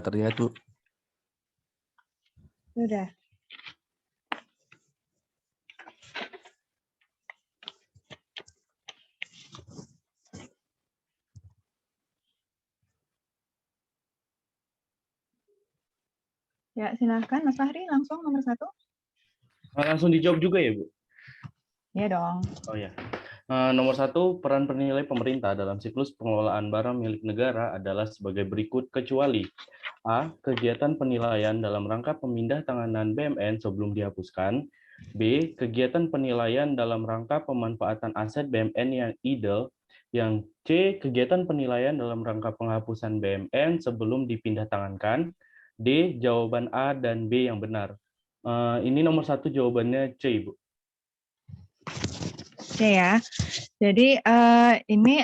terlihat, Bu. Sudah. Ya, silakan Mas Fahri langsung nomor 1. Langsung dijawab juga ya, Bu? Ya dong. Oh ya. Nomor 1, peran penilai pemerintah dalam siklus pengelolaan barang milik negara adalah sebagai berikut kecuali A. Kegiatan penilaian dalam rangka pemindah tanganan BMN sebelum dihapuskan. B. Kegiatan penilaian dalam rangka pemanfaatan aset BMN yang idle. Yang C. Kegiatan penilaian dalam rangka penghapusan BMN sebelum dipindah tangankan. D. Jawaban A dan B yang benar. Ini nomor 1 jawabannya C, Ibu. Oke ya. Jadi ini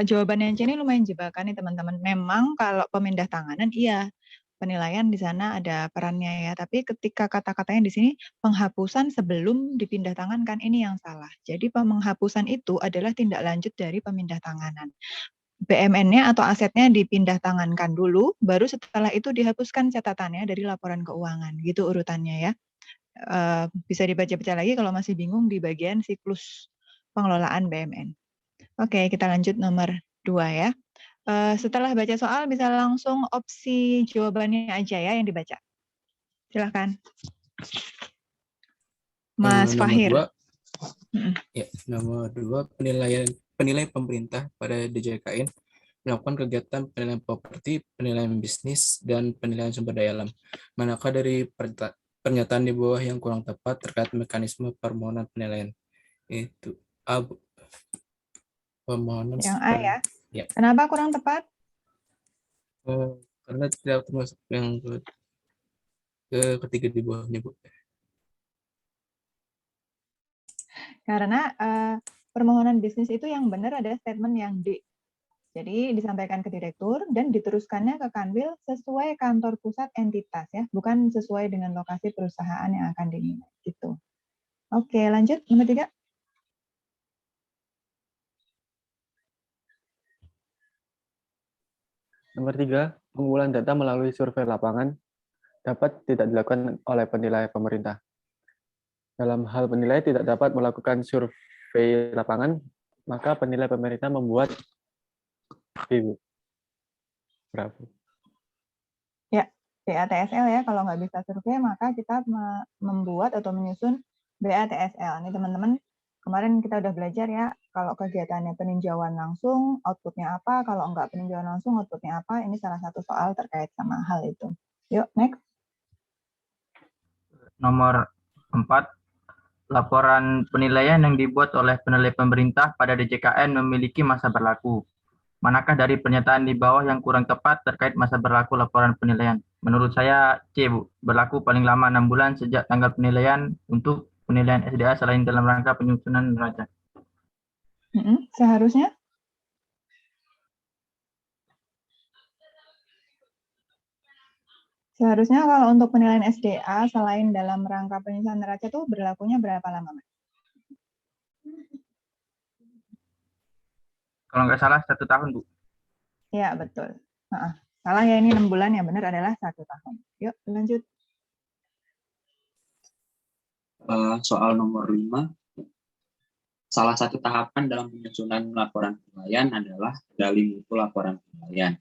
jawaban yang C ini lumayan jebakan nih teman-teman. Memang kalau pemindah tanganan iya penilaian di sana ada perannya ya. Tapi ketika kata-katanya di sini penghapusan sebelum dipindah tangankan ini yang salah. Jadi penghapusan itu adalah tindak lanjut dari pemindah tanganan. BMN-nya atau asetnya dipindah tangankan dulu, baru setelah itu dihapuskan catatannya dari laporan keuangan. Gitu urutannya ya. Bisa dibaca-baca lagi kalau masih bingung di bagian siklus pengelolaan BMN. Oke, kita lanjut nomor 2 ya. Setelah baca soal bisa langsung opsi jawabannya aja ya yang dibaca. Silahkan. Mas Fahir. Nomor 2, penilai pemerintah pada DJKN melakukan kegiatan penilaian properti, penilaian bisnis, dan penilaian sumber daya alam. Manakah dari pernyataan di bawah yang kurang tepat terkait mekanisme permohonan penilaian? Itu A. Permohonan Yang A ya. Ya. Kenapa kurang tepat? Karena tidak termasuk yang ketiga di bawahnya, Bu. Karena permohonan bisnis itu yang benar ada statement yang D. Jadi disampaikan ke direktur dan diteruskannya ke Kanwil sesuai kantor pusat entitas ya, bukan sesuai dengan lokasi perusahaan yang akan dinilai gitu. Oke, lanjut nomor 3. Nomor 3, pengumpulan data melalui survei lapangan dapat tidak dilakukan oleh penilai pemerintah. Dalam hal penilai tidak dapat melakukan survei lapangan, maka penilai pemerintah membuat berapa? Ya, BATSL ya. Kalau nggak bisa survei, maka kita membuat atau menyusun BATSL. Ini teman-teman, kemarin kita udah belajar ya, kalau kegiatannya peninjauan langsung, outputnya apa, kalau nggak peninjauan langsung, outputnya apa, ini salah satu soal terkait sama hal itu. Yuk, next. Nomor 4, laporan penilaian yang dibuat oleh penilai pemerintah pada DJKN memiliki masa berlaku. Manakah dari pernyataan di bawah yang kurang tepat terkait masa berlaku laporan penilaian? Menurut saya C, Bu. Berlaku paling lama 6 bulan sejak tanggal penilaian untuk penilaian SDA selain dalam rangka penyusunan neraca. Seharusnya? Seharusnya kalau untuk penilaian SDA selain dalam rangka penyusunan neraca itu berlakunya berapa lama, Mas? Kalau nggak salah 1 tahun, Bu. Ya, betul. Salah ya, ini 6 bulan, yang benar adalah 1 tahun. Yuk, lanjut. Soal nomor 5. Salah satu tahapan dalam penyusunan laporan penilaian adalah gali mutu laporan penilaian.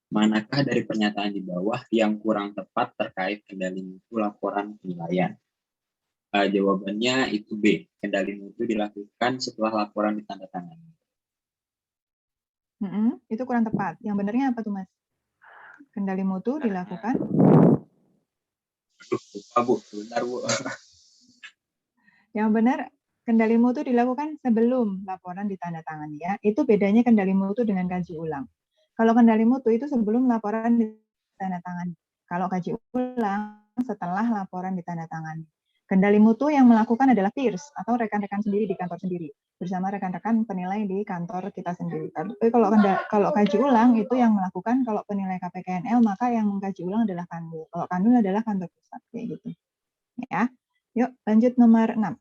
Manakah dari pernyataan di bawah yang kurang tepat terkait kendali mutu laporan penilaian? Jawabannya itu B. Kendali mutu dilakukan setelah laporan ditandatangani. Itu kurang tepat. Yang benarnya apa tuh, Mas? Kendali mutu dilakukan? Lupa, Bu. Bentar, Bu. Yang benar, kendali mutu dilakukan sebelum laporan ditandatangani ya. Itu bedanya kendali mutu dengan kaji ulang. Kalau kendali mutu itu sebelum laporan ditandatangani. Kalau kaji ulang setelah laporan ditandatangani. Kendali mutu yang melakukan adalah peers atau rekan-rekan sendiri di kantor sendiri bersama rekan-rekan penilai di kantor kita sendiri. Tapi kalau kaji ulang itu yang melakukan, kalau penilai KPKNL maka yang mengkaji ulang adalah Kanwil. Kalau Kanwil adalah kantor pusat kayak gitu. Ya. Yuk, lanjut nomor 6.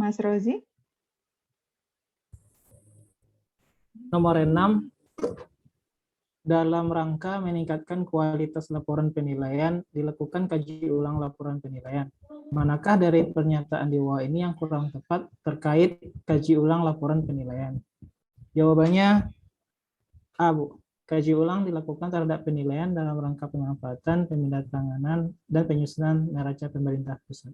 Mas Rozi? Nomor 6, dalam rangka meningkatkan kualitas laporan penilaian, dilakukan kaji ulang laporan penilaian. Manakah dari pernyataan di bawah ini yang kurang tepat terkait kaji ulang laporan penilaian? Jawabannya A, Bu. Kaji ulang dilakukan terhadap penilaian dalam rangka pemanfaatan, pemindahantanganan, dan penyusunan neraca pemerintah pusat.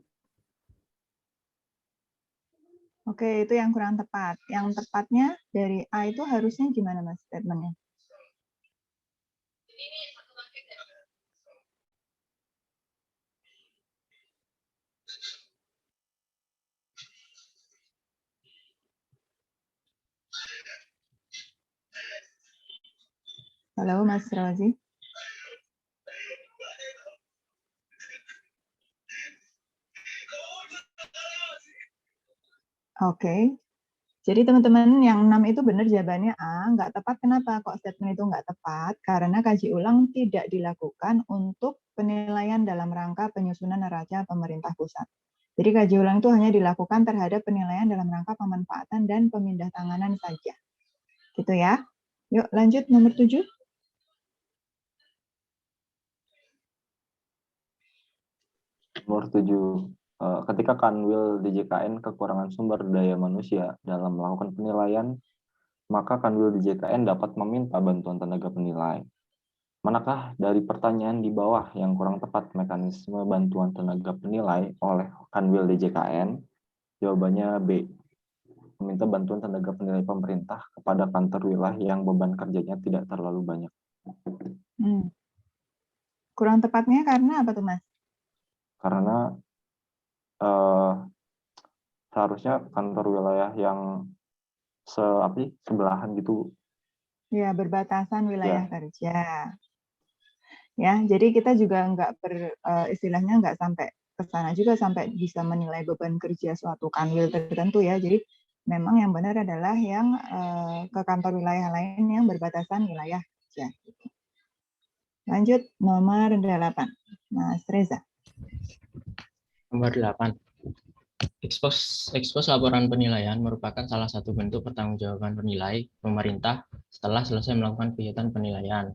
Oke, itu yang kurang tepat. Yang tepatnya dari A itu harusnya gimana, Mas, statementnya? Halo, Mas Rozi. Oke. Jadi teman-teman yang 6 itu benar jawabannya A, nggak tepat. Kenapa kok statement itu nggak tepat? Karena kaji ulang tidak dilakukan untuk penilaian dalam rangka penyusunan neraca pemerintah pusat. Jadi kaji ulang itu hanya dilakukan terhadap penilaian dalam rangka pemanfaatan dan pemindahantanganan saja. Gitu ya. Yuk lanjut nomor 7. Nomor 7. Ketika Kanwil DJKN kekurangan sumber daya manusia dalam melakukan penilaian, maka Kanwil DJKN dapat meminta bantuan tenaga penilai. Manakah dari pertanyaan di bawah yang kurang tepat mekanisme bantuan tenaga penilai oleh Kanwil DJKN? Jawabannya B. Meminta bantuan tenaga penilai pemerintah kepada kantor wilayah yang beban kerjanya tidak terlalu banyak. Kurang tepatnya karena apa tuh, Mas? Karena seharusnya kantor wilayah yang sebelahan gitu. Ya, berbatasan wilayah kerja. Ya, jadi kita juga istilahnya nggak sampai ke sana juga sampai bisa menilai beban kerja suatu kanwil tertentu ya. Jadi memang yang benar adalah yang ke kantor wilayah lain yang berbatasan wilayah kerja. Lanjut nomor 8, Mas Reza. Nomor 8. Ekspos laporan penilaian merupakan salah satu bentuk pertanggungjawaban penilai pemerintah setelah selesai melakukan kegiatan penilaian.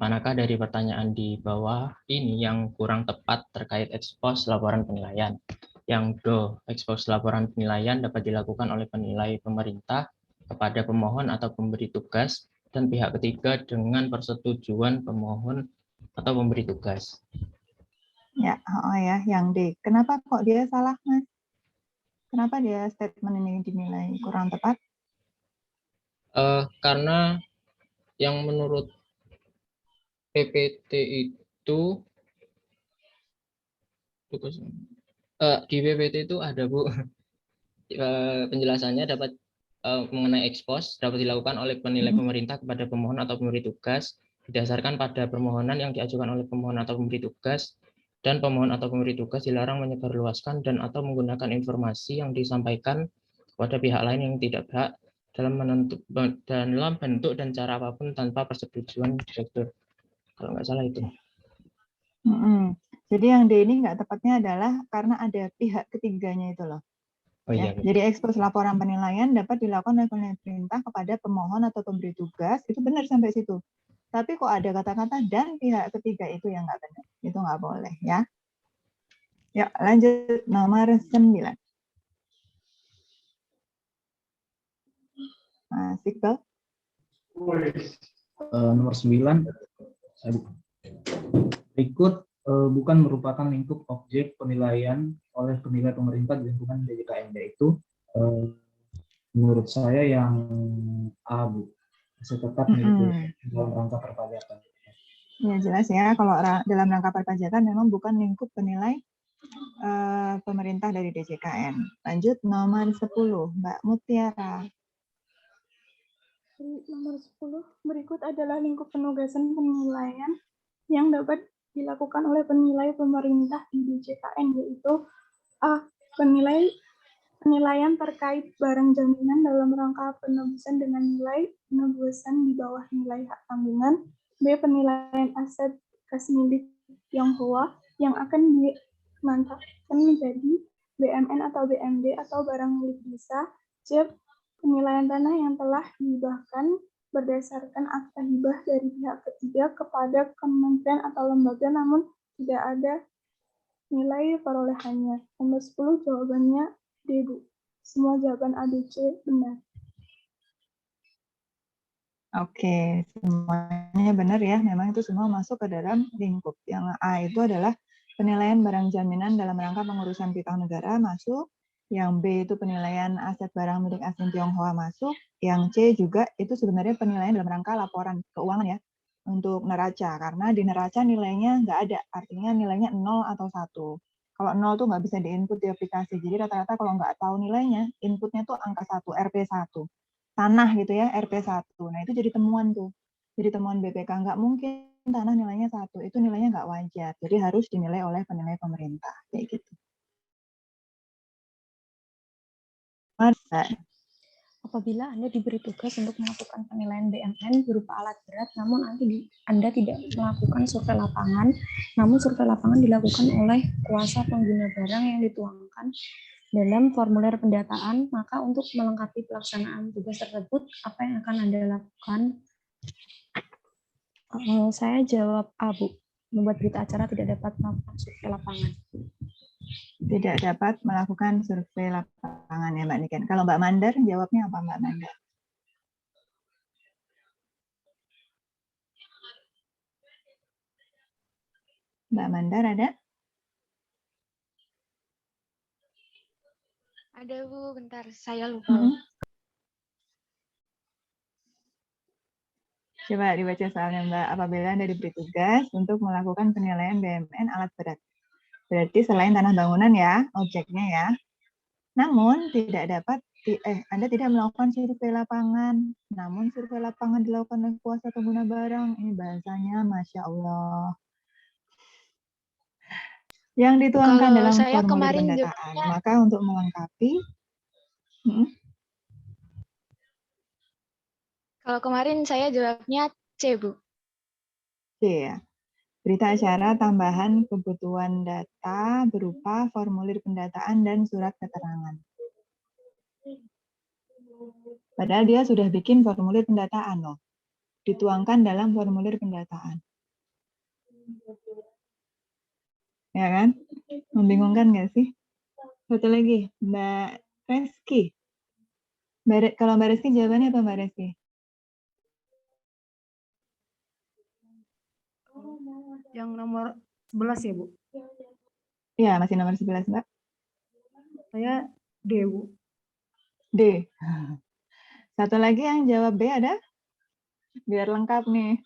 Manakah dari pertanyaan di bawah ini yang kurang tepat terkait ekspos laporan penilaian? Yang do, ekspos laporan penilaian dapat dilakukan oleh penilai pemerintah kepada pemohon atau pemberi tugas dan pihak ketiga dengan persetujuan pemohon atau pemberi tugas. Ya, yang D. Kenapa kok dia salah, Mas? Kenapa dia statement ini dinilai kurang tepat? Karena yang menurut PPT itu di PPT itu ada, Bu, penjelasannya dapat mengenai ekspos dapat dilakukan oleh penilai pemerintah kepada pemohon atau pemberi tugas berdasarkan pada permohonan yang diajukan oleh pemohon atau pemberi tugas, dan pemohon atau pemberi tugas dilarang menyebarluaskan dan atau menggunakan informasi yang disampaikan kepada pihak lain yang tidak berhak dalam bentuk dan cara apapun tanpa persetujuan direktur. Kalau nggak salah itu. Jadi yang D ini nggak tepatnya adalah karena ada pihak ketiganya itu loh. Oh, iya. Jadi ekspos laporan penilaian dapat dilakukan oleh pemerintah kepada pemohon atau pemberi tugas, itu benar sampai situ. Tapi kok ada kata-kata dan pihak ketiga itu yang nggak benar, itu nggak boleh ya. Yuk lanjut nomor 9. Mas Iqbal. Nomor 9. Berikut bukan merupakan lingkup objek penilaian oleh penilai pemerintah di lingkungan DJKN, yaitu menurut saya yang A, Bu. Setepat dalam rangka perpajakan. Ya jelas ya, kalau dalam rangka perpajakan memang bukan lingkup penilai pemerintah dari DJKN. Lanjut nomor 10, Mbak Mutiara. Nomor 10, berikut adalah lingkup penugasan penilaian yang dapat dilakukan oleh penilai pemerintah di DJKN, yaitu A. Penilaian terkait barang jaminan dalam rangka penebusan dengan nilai penebusan di bawah nilai hak tanggungan. B. Penilaian aset kas milik Tionghoa yang akan dimanfaatkan menjadi BMN atau BMD atau barang milik desa. C. Penilaian tanah yang telah dihibahkan berdasarkan akta hibah dari pihak ketiga kepada kementerian atau lembaga namun tidak ada nilai perolehannya. Nomor 10 jawabannya D, Bu. Semua jawaban A, B, C benar. Oke, semuanya benar ya. Memang itu semua masuk ke dalam lingkup. Yang A itu adalah penilaian barang jaminan dalam rangka pengurusan piutang negara masuk. Yang B itu penilaian aset barang milik asing Tionghoa masuk. Yang C juga itu sebenarnya penilaian dalam rangka laporan keuangan ya untuk neraca. Karena di neraca nilainya nggak ada, artinya nilainya 0 atau 1. Kalau 0 tuh nggak bisa diinput di aplikasi. Jadi rata-rata kalau nggak tahu nilainya, inputnya tuh angka 1, RP1. Tanah gitu ya, RP1. Nah, itu jadi temuan tuh. Jadi temuan BPK. Nggak mungkin tanah nilainya 1. Itu nilainya nggak wajar. Jadi harus dinilai oleh penilai pemerintah. Kayak gitu. Apabila Anda diberi tugas untuk melakukan penilaian BMN berupa alat berat, namun Anda tidak melakukan survei lapangan, namun survei lapangan dilakukan oleh kuasa pengguna barang yang dituangkan dalam formulir pendataan, maka untuk melengkapi pelaksanaan tugas tersebut, apa yang akan Anda lakukan? Saya jawab A, Bu. Membuat berita acara tidak dapat melakukan survei lapangan. Tidak dapat melakukan survei lapangan ya Mbak Niken. Kalau Mbak Mandar jawabnya apa Mbak Mandar? Mbak Mandar ada? Ada Bu, bentar saya lupa. Coba dibaca soalnya Mbak. Apabila Anda diberi tugas untuk melakukan penilaian BMN alat berat. Berarti selain tanah bangunan ya, objeknya ya. Namun Anda tidak melakukan survei lapangan. Namun survei lapangan dilakukan oleh kuasa pengguna barang. Ini bahasanya Masya Allah. Yang dituangkan dalam formulir pendataan. Maka untuk melengkapi, kalau kemarin saya jawabnya C, Bu. C ya. Berita acara tambahan kebutuhan data berupa formulir pendataan dan surat keterangan. Padahal dia sudah bikin formulir pendataan loh. Dituangkan dalam formulir pendataan. Ya kan? Membingungkan nggak sih? Satu lagi, Mbak Reski. Kalau Mbak Reski jawabannya apa Mbak Reski? Yang nomor 11 ya, Bu? Iya, masih nomor 11, Mbak. Saya D, Bu. D. Satu lagi yang jawab B ada? Biar lengkap nih.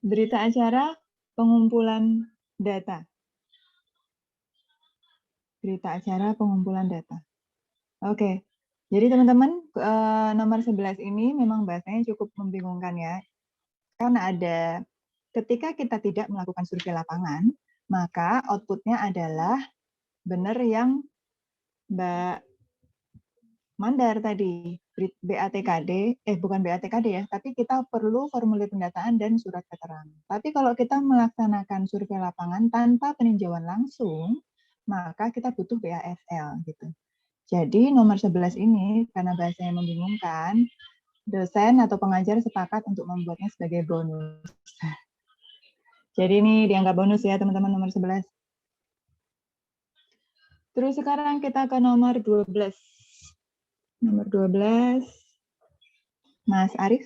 Berita acara pengumpulan data. Berita acara pengumpulan data. Oke. Jadi teman-teman, nomor 11 ini memang bahasanya cukup membingungkan ya. Karena ketika kita tidak melakukan survei lapangan, maka outputnya adalah benar yang Mbak Mandar tadi, BATKD, bukan BATKD ya, tapi kita perlu formulir pendataan dan surat keterangan. Tapi kalau kita melaksanakan survei lapangan tanpa peninjauan langsung, maka kita butuh BASL gitu. Jadi nomor 11 ini karena bahasanya membingungkan, dosen atau pengajar sepakat untuk membuatnya sebagai bonus. Jadi ini dianggap bonus ya teman-teman nomor 11. Terus sekarang kita ke nomor 12. Nomor 12, Mas Arif.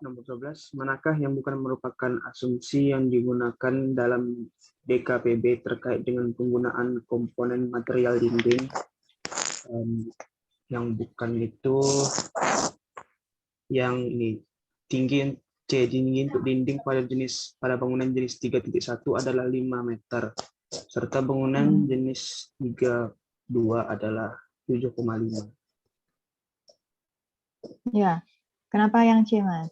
Nomor 12, manakah yang bukan merupakan asumsi yang digunakan dalam DKPB terkait dengan penggunaan komponen material dinding? Yang bukan itu, yang ini, tinggi untuk dinding pada bangunan jenis 3.1 adalah 5 meter, serta bangunan jenis 3.2 adalah 7,5. Ya, kenapa yang C, Mas?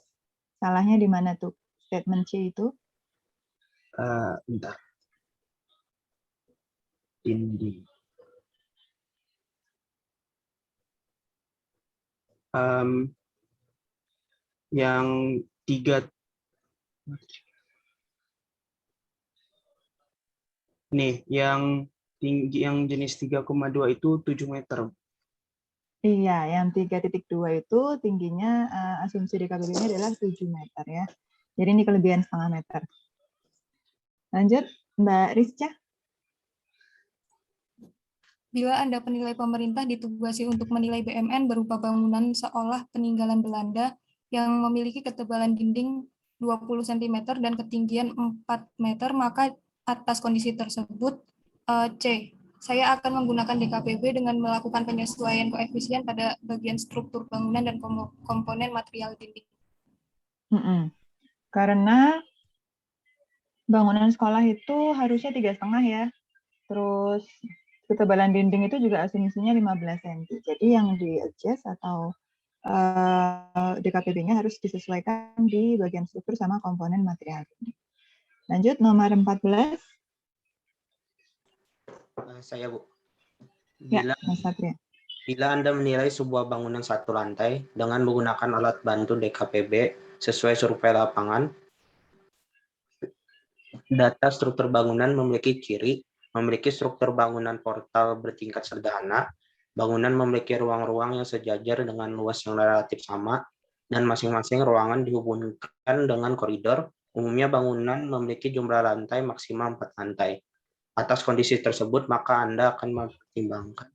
Salahnya di mana tuh statement C itu? Bentar. Dinding. Yang 3 Nih, yang tinggi yang jenis 3,2 itu 7 meter. Iya, yang 3.2 itu tingginya asumsi DKPB-nya adalah 7 meter ya. Jadi ini kelebihan setengah meter. Lanjut, Mbak Rizka. Bila Anda penilai pemerintah ditugasi untuk menilai BMN berupa bangunan seolah peninggalan Belanda yang memiliki ketebalan dinding 20 cm dan ketinggian 4 meter, maka atas kondisi tersebut, C. Saya akan menggunakan DKPB dengan melakukan penyesuaian koefisien pada bagian struktur bangunan dan komponen material dinding. Karena bangunan sekolah itu harusnya 3,5 ya. Terus ketebalan dinding itu juga asumsinya 15 cm. Jadi yang di-adjust atau DKPB-nya harus disesuaikan di bagian struktur sama komponen material dinding. Lanjut, nomor 14. Saya, Bu. Ya, Mas Satria. Bila Anda menilai sebuah bangunan satu lantai dengan menggunakan alat bantu DKPB sesuai survei lapangan, data struktur bangunan memiliki ciri, memiliki struktur bangunan portal bertingkat sederhana, bangunan memiliki ruang-ruang yang sejajar dengan luas yang relatif sama, dan masing-masing ruangan dihubungkan dengan koridor. Umumnya bangunan memiliki jumlah lantai maksimal 4 lantai. Atas kondisi tersebut, maka Anda akan mempertimbangkan.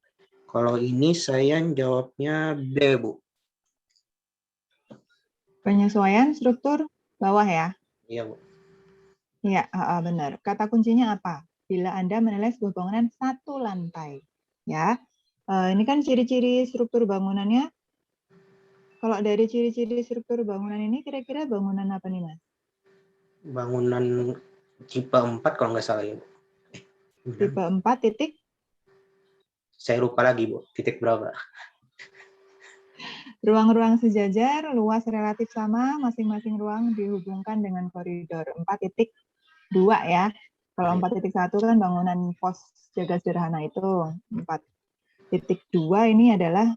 Kalau ini saya jawabnya B, Bu. Penyesuaian struktur bawah ya? Iya, Bu. Iya, benar. Kata kuncinya apa? Bila Anda menilai sebuah bangunan satu lantai. Ya, ini kan ciri-ciri struktur bangunannya. Kalau dari ciri-ciri struktur bangunan ini, kira-kira bangunan apa nih, Mas? Bangunan tipe 4 kalau nggak salah ya, Bu. Tipe 4 titik? Saya lupa lagi, Bu. Titik berapa? Ruang-ruang sejajar, luas relatif sama, masing-masing ruang dihubungkan dengan koridor. 4.2 ya. Kalau 4.1 kan bangunan pos jaga sederhana itu. 4.2 ini adalah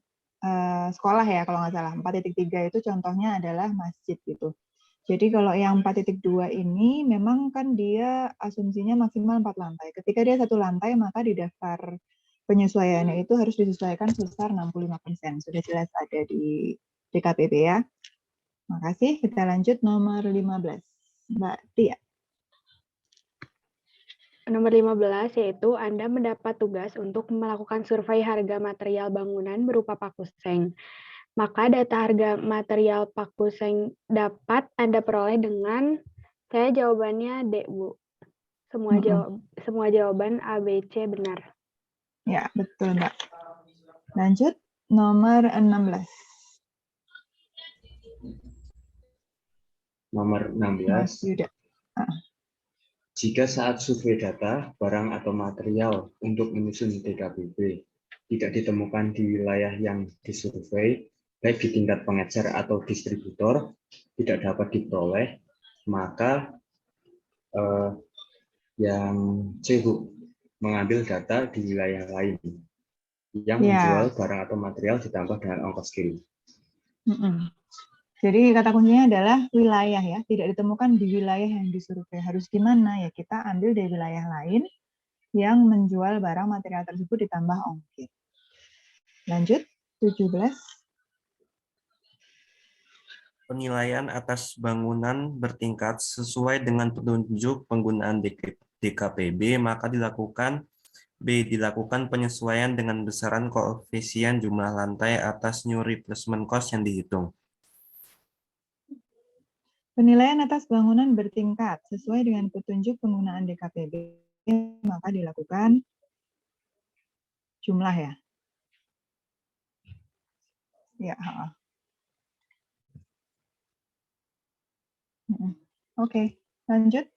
sekolah ya kalau nggak salah. 4.3 itu contohnya adalah masjid gitu. Jadi kalau yang 4.2 ini memang kan dia asumsinya maksimal 4 lantai. Ketika dia satu lantai, maka di daftar penyesuaiannya itu harus disesuaikan sebesar 65%. Sudah jelas ada di DKPB ya. Makasih. Kita lanjut nomor 15. Mbak Tia. Nomor 15 yaitu Anda mendapat tugas untuk melakukan survei harga material bangunan berupa pakuseng. Maka data harga material pakuseng dapat Anda peroleh dengan, saya jawabannya D, Bu. Semua jawaban A, B, C benar. Ya, betul, Mbak. Lanjut, nomor 16. Nomor 16. Jika saat survei data, barang atau material untuk menyusun DKPB tidak ditemukan di wilayah yang disurvei, baik di tingkat pengecer atau distributor, tidak dapat diperoleh, maka yang C, Bu, mengambil data di wilayah lain yang menjual barang atau material ditambah dengan ongkos kirim. Jadi kata kuncinya adalah wilayah ya, tidak ditemukan di wilayah yang disurvei. Harus gimana ya? Kita ambil dari wilayah lain yang menjual barang material tersebut ditambah ongkir. Lanjut, 17. Penilaian atas bangunan bertingkat sesuai dengan petunjuk penggunaan DKPB, maka dilakukan penyesuaian dengan besaran koefisien jumlah lantai atas new replacement cost yang dihitung. Penilaian atas bangunan bertingkat sesuai dengan petunjuk penggunaan DKPB, maka dilakukan jumlah ya. Ya. Oke, lanjut.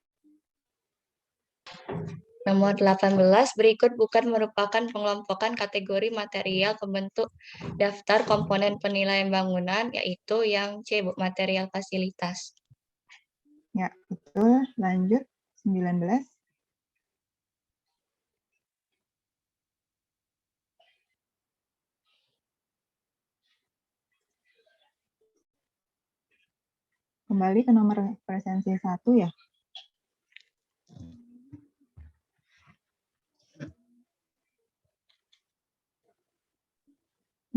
Nomor 18, berikut bukan merupakan pengelompokan kategori material pembentuk daftar komponen penilaian bangunan, yaitu yang C, Bu, material fasilitas. Ya, betul. Lanjut, 19. Kembali ke nomor presensi 1 ya.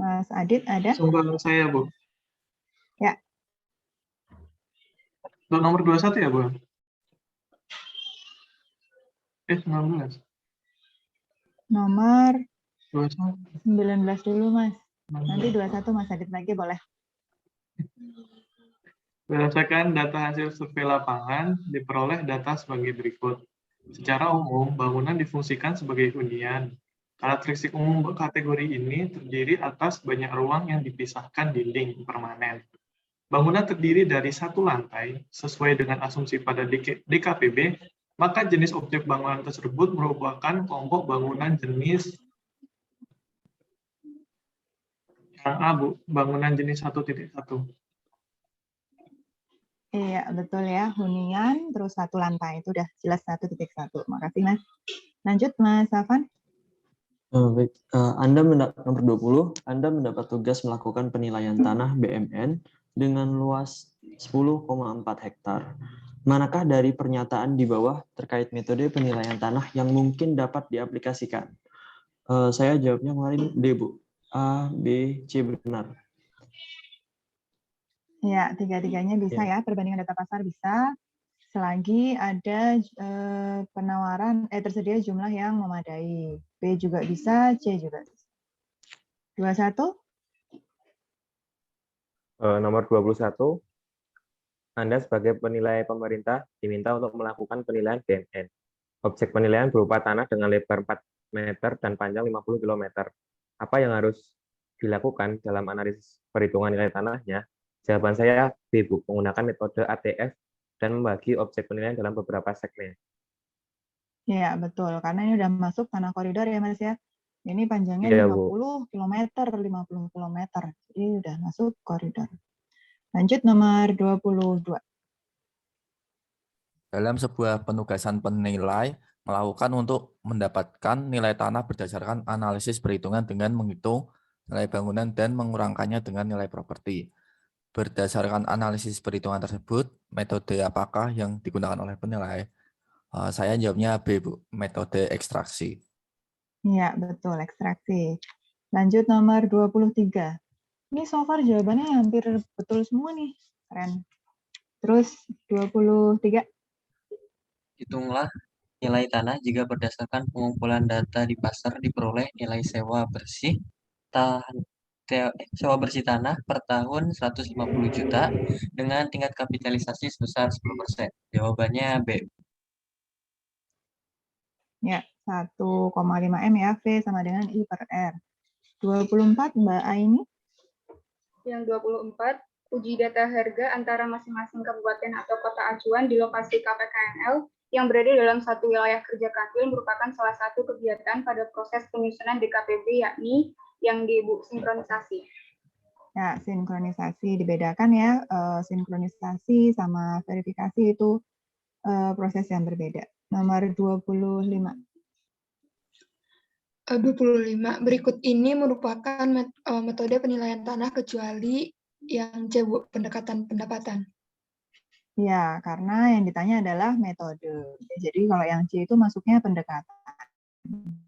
Mas Adit ada? Sumber saya, Bu. Ya. Nomor 21 ya, Bu? 19. Nomor 21. 19 dulu, Mas. Nanti 21 Mas Adit lagi boleh. Berdasarkan data hasil survei lapangan, diperoleh data sebagai berikut. Secara umum, bangunan difungsikan sebagai hunian. Karakteristik umum kategori ini terdiri atas banyak ruang yang dipisahkan dinding permanen. Bangunan terdiri dari satu lantai, sesuai dengan asumsi pada DKPB, maka jenis objek bangunan tersebut merupakan kelompok bangunan jenis yang A, Bu, bangunan jenis 1.1. Iya, betul ya. Hunian, terus satu lantai. Itu udah jelas 1.1. Makasih, Mas. Lanjut, Mas Afan. Baik, nomor 20, Anda mendapat tugas melakukan penilaian tanah BMN dengan luas 10,4 hektar. Manakah dari pernyataan di bawah terkait metode penilaian tanah yang mungkin dapat diaplikasikan? Saya jawabnya kemarin D, Bu. A, B, C benar. Ya, tiga-tiganya bisa ya. Perbandingan data pasar bisa. Selagi ada penawaran, tersedia jumlah yang memadai. B juga bisa, C juga bisa. 21. Nomor 21, Anda sebagai penilai pemerintah diminta untuk melakukan penilaian BMN. Objek penilaian berupa tanah dengan lebar 4 meter dan panjang 50 km. Apa yang harus dilakukan dalam analisis perhitungan nilai tanahnya? Jawaban saya B, Bu, menggunakan metode ATF dan membagi objek penilaian dalam beberapa segmen. Ya, betul. Karena ini udah masuk tanah koridor ya, Mas ya. Ini panjangnya Iya, 50 km, 50 km. Jadi udah masuk koridor. Lanjut nomor 22. Dalam sebuah penugasan penilai, melakukan untuk mendapatkan nilai tanah berdasarkan analisis perhitungan dengan menghitung nilai bangunan dan mengurangkannya dengan nilai properti. Berdasarkan analisis perhitungan tersebut, metode apakah yang digunakan oleh penilai? Saya jawabnya B, Bu, metode ekstraksi. Iya, betul, ekstraksi. Lanjut nomor 23. Ini so far jawabannya hampir betul semua nih. Keren. Terus 23. Hitunglah nilai tanah jika berdasarkan pengumpulan data di pasar diperoleh nilai sewa bersih tanah per tahun 150 juta dengan tingkat kapitalisasi sebesar 10%. Jawabannya B. Ya, 1,5 M ya, V sama dengan I per R. 24, Mbak Aini. Yang 24, uji data harga antara masing-masing kabupaten atau kota acuan di lokasi KPKNL yang berada dalam satu wilayah kerja Kanwil merupakan salah satu kegiatan pada proses penyusunan DKPB, yakni yang sinkronisasi. Ya, sinkronisasi dibedakan ya. Sinkronisasi sama verifikasi itu proses yang berbeda. Nomor 25. 25. Berikut ini merupakan metode penilaian tanah kecuali yang C, Bu, pendekatan pendapatan. Ya, karena yang ditanya adalah metode. Jadi kalau yang C itu masuknya pendekatan.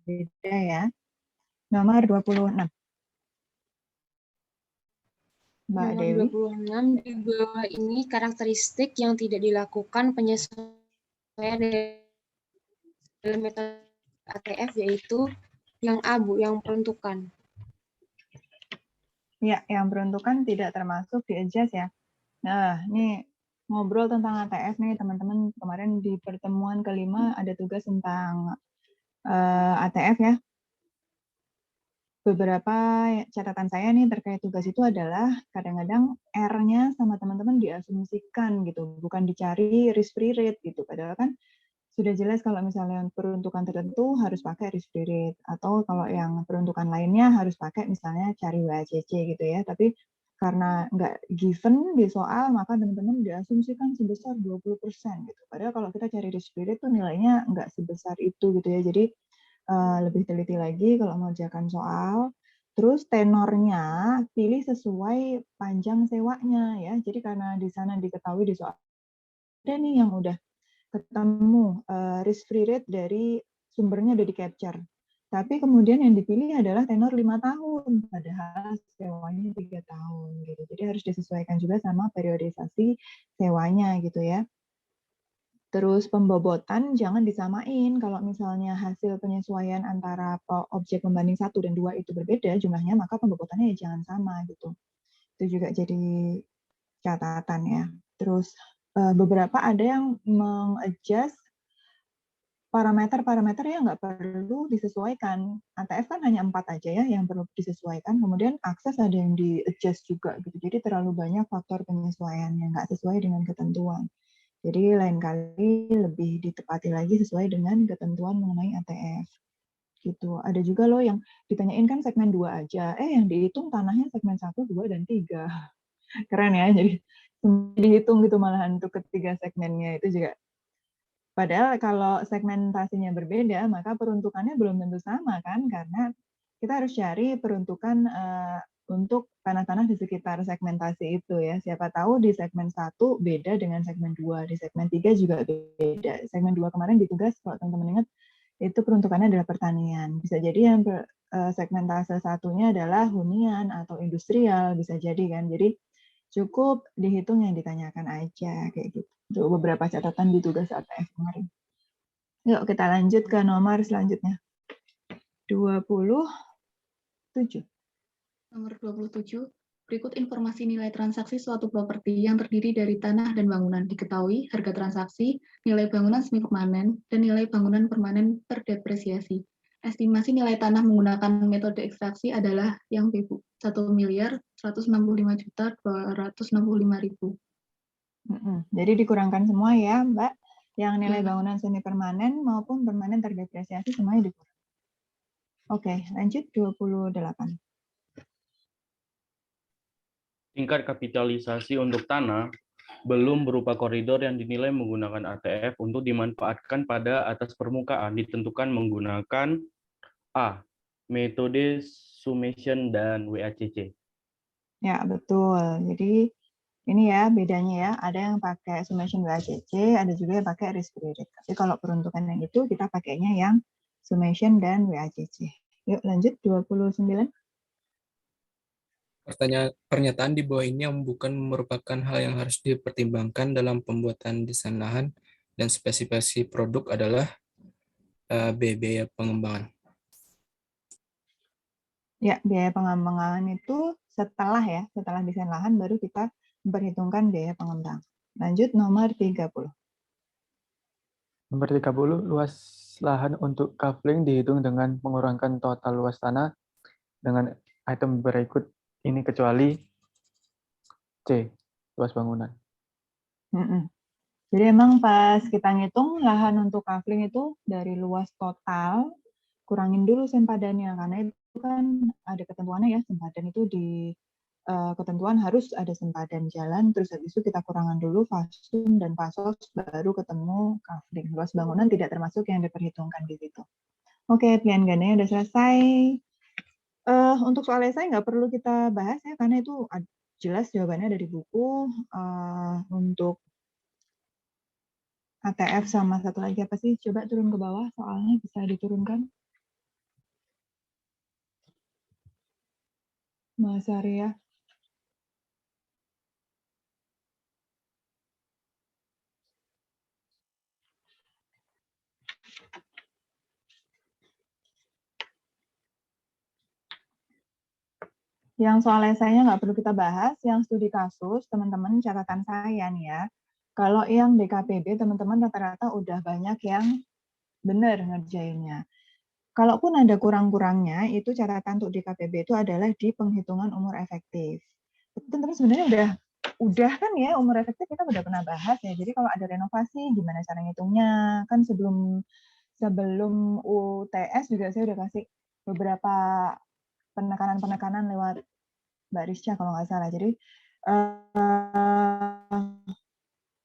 Beda ya. Nomor 26. Mbak Nomor Dewi. 26, di bawah ini karakteristik yang tidak dilakukan penyesuaian dalam metode ATF, yaitu yang A, Bu, yang peruntukan. Ya, yang peruntukan tidak termasuk di adjust ya. Nah, ini ngobrol tentang ATF nih teman-teman. Kemarin di pertemuan kelima ada tugas tentang ATF ya. Beberapa catatan saya nih terkait tugas itu adalah kadang-kadang R-nya sama teman-teman diasumsikan gitu, bukan dicari risk-free rate gitu. Padahal kan sudah jelas kalau misalnya peruntukan tertentu harus pakai risk-free rate, atau kalau yang peruntukan lainnya harus pakai misalnya cari WACC gitu ya. Tapi karena nggak given di soal, maka teman-teman diasumsikan sebesar 20% gitu. Padahal kalau kita cari risk-free rate tuh nilainya nggak sebesar itu gitu ya. Jadi lebih teliti lagi kalau mengerjakan soal. Terus tenornya pilih sesuai panjang sewanya ya. Jadi karena di sana diketahui di soal ada nih yang udah ketemu risk free rate dari sumbernya udah di capture. Tapi kemudian yang dipilih adalah tenor 5 tahun, padahal sewanya 3 tahun gitu. Jadi harus disesuaikan juga sama periodisasi sewanya gitu ya. Terus pembobotan jangan disamain. Kalau misalnya hasil penyesuaian antara objek pembanding 1 dan 2 itu berbeda jumlahnya, maka pembobotannya ya jangan sama gitu. Itu juga jadi catatan ya. Terus beberapa ada yang mengadjust parameter-parameter yang nggak perlu disesuaikan. ATF kan hanya 4 aja ya yang perlu disesuaikan. Kemudian akses ada yang di-adjust juga gitu. Jadi terlalu banyak faktor penyesuaian yang nggak sesuai dengan ketentuan. Jadi lain kali lebih ditepati lagi sesuai dengan ketentuan mengenai ATF. Gitu. Ada juga loh yang ditanyain kan segmen 2 aja. Yang dihitung tanahnya segmen 1, 2, dan 3. Keren ya. Jadi dihitung gitu malahan untuk ketiga segmennya itu juga. Padahal kalau segmentasinya berbeda, maka peruntukannya belum tentu sama kan, karena kita harus cari peruntukan untuk tanah-tanah di sekitar segmentasi itu ya. Siapa tahu di segmen 1 beda dengan segmen 2, di segmen 3 juga beda. Segmen 2 kemarin di tugas, kalau teman-teman ingat, itu peruntukannya adalah pertanian. Bisa jadi yang segmentase satunya adalah hunian atau industrial, bisa jadi kan. Jadi cukup dihitung yang ditanyakan aja kayak gitu. Itu beberapa catatan di tugas ATF kemarin. Yuk kita lanjut ke nomor selanjutnya. 27. Nomor 27. Berikut informasi nilai transaksi suatu properti yang terdiri dari tanah dan bangunan. Diketahui harga transaksi, nilai bangunan semi permanen, dan nilai bangunan permanen terdepresiasi. Estimasi nilai tanah menggunakan metode ekstraksi adalah yang B, Bu. 1.165.265.000. Jadi dikurangkan semua ya, Mbak. Yang nilai bangunan semi permanen maupun permanen terdepresiasi semuanya dikurang. Oke, lanjut 28. Tingkat kapitalisasi untuk tanah belum berupa koridor yang dinilai menggunakan ATF untuk dimanfaatkan pada atas permukaan ditentukan menggunakan A. Metode summation dan WACC. Ya, betul. Jadi ini ya bedanya ya, ada yang pakai summation WACC, ada juga yang pakai risk free rate. Tapi kalau peruntukan yang itu kita pakainya yang summation dan WACC. Yuk lanjut 29. Pernyataan di bawah ini yang bukan merupakan hal yang harus dipertimbangkan dalam pembuatan desain lahan dan spesifikasi produk adalah B. Biaya pengembangan. Ya, biaya pengembangan itu setelah desain lahan baru kita memperhitungkan biaya pengembang. Lanjut nomor 30. Nomor 30, luas lahan untuk kafling dihitung dengan mengurangkan total luas tanah dengan item berikut ini kecuali C, luas bangunan. Jadi emang pas kita ngitung lahan untuk kafling itu dari luas total, kurangin dulu sempadannya, karena itu kan ada ketentuannya ya, sempadan itu di ketentuan harus ada sempadan jalan, terus habis itu kita kurangan dulu fasum dan pasos, baru ketemu kafling. Luas bangunan tidak termasuk yang diperhitungkan di situ. Oke, pilihan gandanya udah selesai. Untuk soal esai nggak perlu kita bahas ya, karena itu jelas jawabannya ada di buku. Untuk ATF sama satu lagi apa sih? Coba turun ke bawah, soalnya bisa diturunkan. Mas Arya. Yang soal esainya nggak perlu kita bahas, yang studi kasus, teman-teman catatan saya nih ya. Kalau yang DKPB, teman-teman rata-rata udah banyak yang benar ngerjainnya. Kalaupun ada kurang-kurangnya, itu catatan untuk DKPB itu adalah di penghitungan umur efektif. Teman-teman sebenarnya udah kan ya, umur efektif kita udah pernah bahas ya. Jadi kalau ada renovasi, gimana cara ngitungnya? Kan sebelum UTS juga saya udah kasih beberapa penekanan-penekanan lewat Mbak Risca kalau nggak salah. Jadi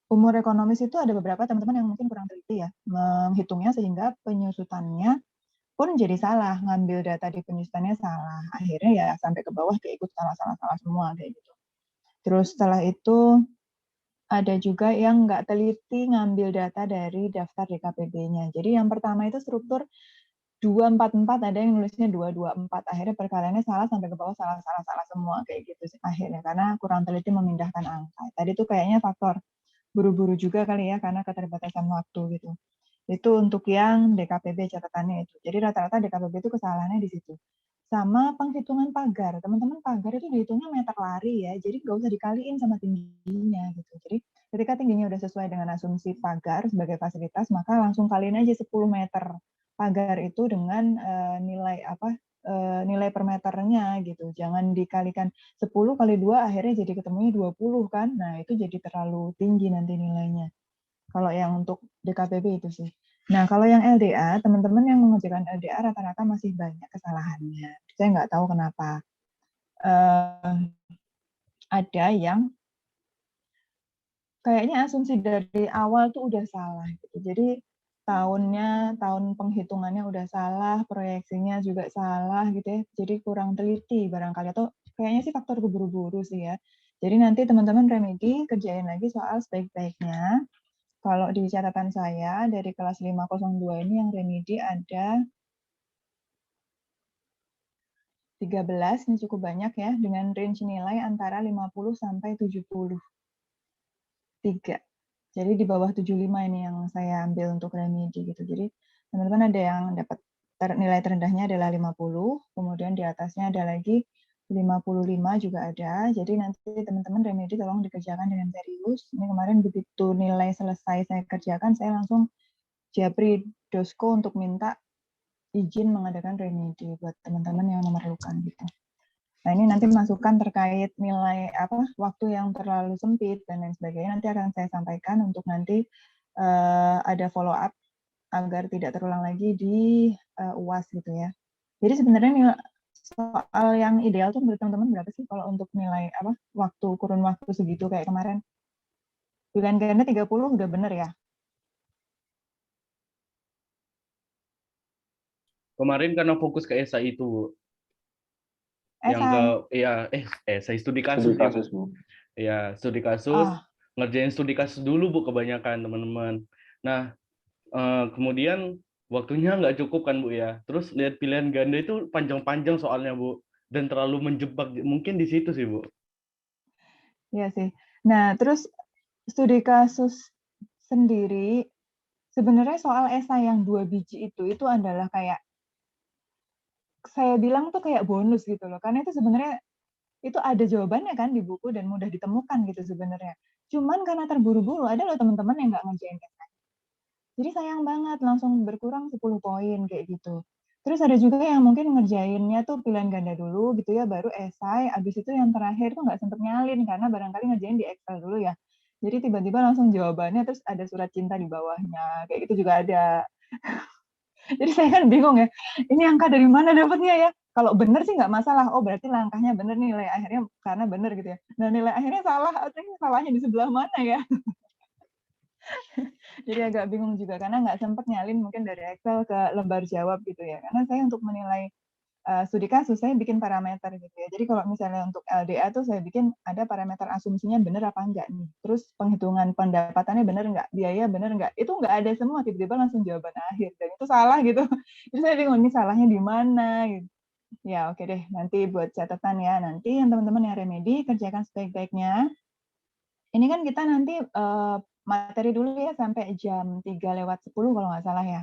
umur ekonomis itu ada beberapa teman-teman yang mungkin kurang teliti ya menghitungnya, sehingga penyusutannya pun jadi salah, ngambil data di penyusutannya salah. Akhirnya ya sampai ke bawah kayak ikut salah semua kayak gitu. Terus setelah itu ada juga yang nggak teliti ngambil data dari daftar DKPB-nya. Jadi yang pertama itu struktur 244, ada yang nulisnya 224. Akhirnya perkaliannya salah sampai ke bawah, salah semua kayak gitu sih akhirnya, karena kurang teliti memindahkan angka. Tadi tuh kayaknya faktor buru-buru juga kali ya, karena keterbatasan waktu gitu. Itu untuk yang DKPB catatannya itu. Jadi rata-rata DKPB itu kesalahannya di situ. Sama penghitungan pagar. Teman-teman, pagar itu dihitungnya meter lari ya, jadi nggak usah dikaliin sama tingginya gitu. Jadi ketika tingginya udah sesuai dengan asumsi pagar sebagai fasilitas, maka langsung kaliin aja 10 meter pagar itu dengan nilai nilai per meternya gitu. Jangan dikalikan 10 kali 2 akhirnya jadi ketemunya 20 kan. Nah, itu jadi terlalu tinggi nanti nilainya. Kalau yang untuk DKPB itu sih. Nah, kalau yang LDA, teman-teman yang mengerjakan LDA rata-rata masih banyak kesalahannya. Saya nggak tahu kenapa. Ada yang kayaknya asumsi dari awal tuh udah salah gitu. Jadi tahun penghitungannya udah salah, proyeksinya juga salah gitu ya. Jadi kurang teliti barangkali, atau kayaknya sih faktor keburu-buru sih ya. Jadi nanti teman-teman remedi kerjain lagi soal sebaik-baiknya. Kalau di catatan saya dari kelas 502 ini yang remedi ada 13, ini cukup banyak ya, dengan range nilai antara 50 sampai 73. Jadi di bawah 75 ini yang saya ambil untuk remedi gitu. Jadi teman-teman ada yang dapat nilai terendahnya adalah 50, kemudian di atasnya ada lagi 55 juga ada. Jadi nanti teman-teman remedi tolong dikerjakan dengan serius. Ini kemarin begitu nilai selesai saya kerjakan, saya langsung japri dosko untuk minta izin mengadakan remedi buat teman-teman yang memerlukan gitu. Nah, ini nanti masukan terkait nilai waktu yang terlalu sempit dan lain sebagainya nanti akan saya sampaikan untuk nanti ada follow up agar tidak terulang lagi di UAS gitu ya. Jadi sebenarnya soal yang ideal tuh menurut teman-teman berapa sih kalau untuk nilai kurun waktu segitu kayak kemarin? Pilihan ganda 30 udah bener ya? Kemarin karena fokus ke esai itu, Bu. Yang esai studi kasus ya, Bu. Ya, studi kasus, ngerjain studi kasus dulu, Bu, kebanyakan teman-teman. Nah, kemudian waktunya nggak cukup kan, Bu ya. Terus lihat pilihan ganda itu panjang-panjang soalnya, Bu, dan terlalu menjebak. Mungkin di situ sih, Bu. Iya sih. Nah, terus studi kasus sendiri sebenarnya soal esai yang 2 biji itu adalah kayak saya bilang tuh kayak bonus gitu loh. Karena itu sebenarnya itu ada jawabannya kan di buku dan mudah ditemukan gitu sebenarnya. Cuman karena terburu-buru ada loh teman-teman yang nggak ngerjain esai. Jadi sayang banget langsung berkurang 10 poin kayak gitu. Terus ada juga yang mungkin ngerjainnya tuh pilihan ganda dulu gitu ya, baru esai, abis itu yang terakhir tuh nggak sempet nyalin karena barangkali ngerjain di Excel dulu ya. Jadi tiba-tiba langsung jawabannya terus ada surat cinta di bawahnya, kayak gitu juga ada. Jadi saya kan bingung ya, ini angka dari mana dapatnya ya? Kalau benar sih nggak masalah, oh berarti langkahnya benar nih, nilai akhirnya karena benar gitu ya. Nah nilai akhirnya salah, artinya salahnya di sebelah mana ya? Jadi agak bingung juga karena nggak sempat nyalin mungkin dari Excel ke lembar jawab gitu ya. Karena saya untuk menilai studi kasus saya bikin parameter gitu ya. Jadi kalau misalnya untuk LDA tuh saya bikin ada parameter asumsinya benar apa enggak nih. Terus penghitungan pendapatannya benar enggak, biaya benar enggak. Itu enggak ada semua, tiba-tiba langsung jawaban akhir dan itu salah gitu. Jadi saya bingung ini salahnya di mana gitu. Ya oke deh, nanti buat catatan ya. Nanti yang teman-teman yang remedi kerjakan sebaik-baiknya. Ini kan kita nanti materi dulu ya sampai jam 3:10 kalau nggak salah ya.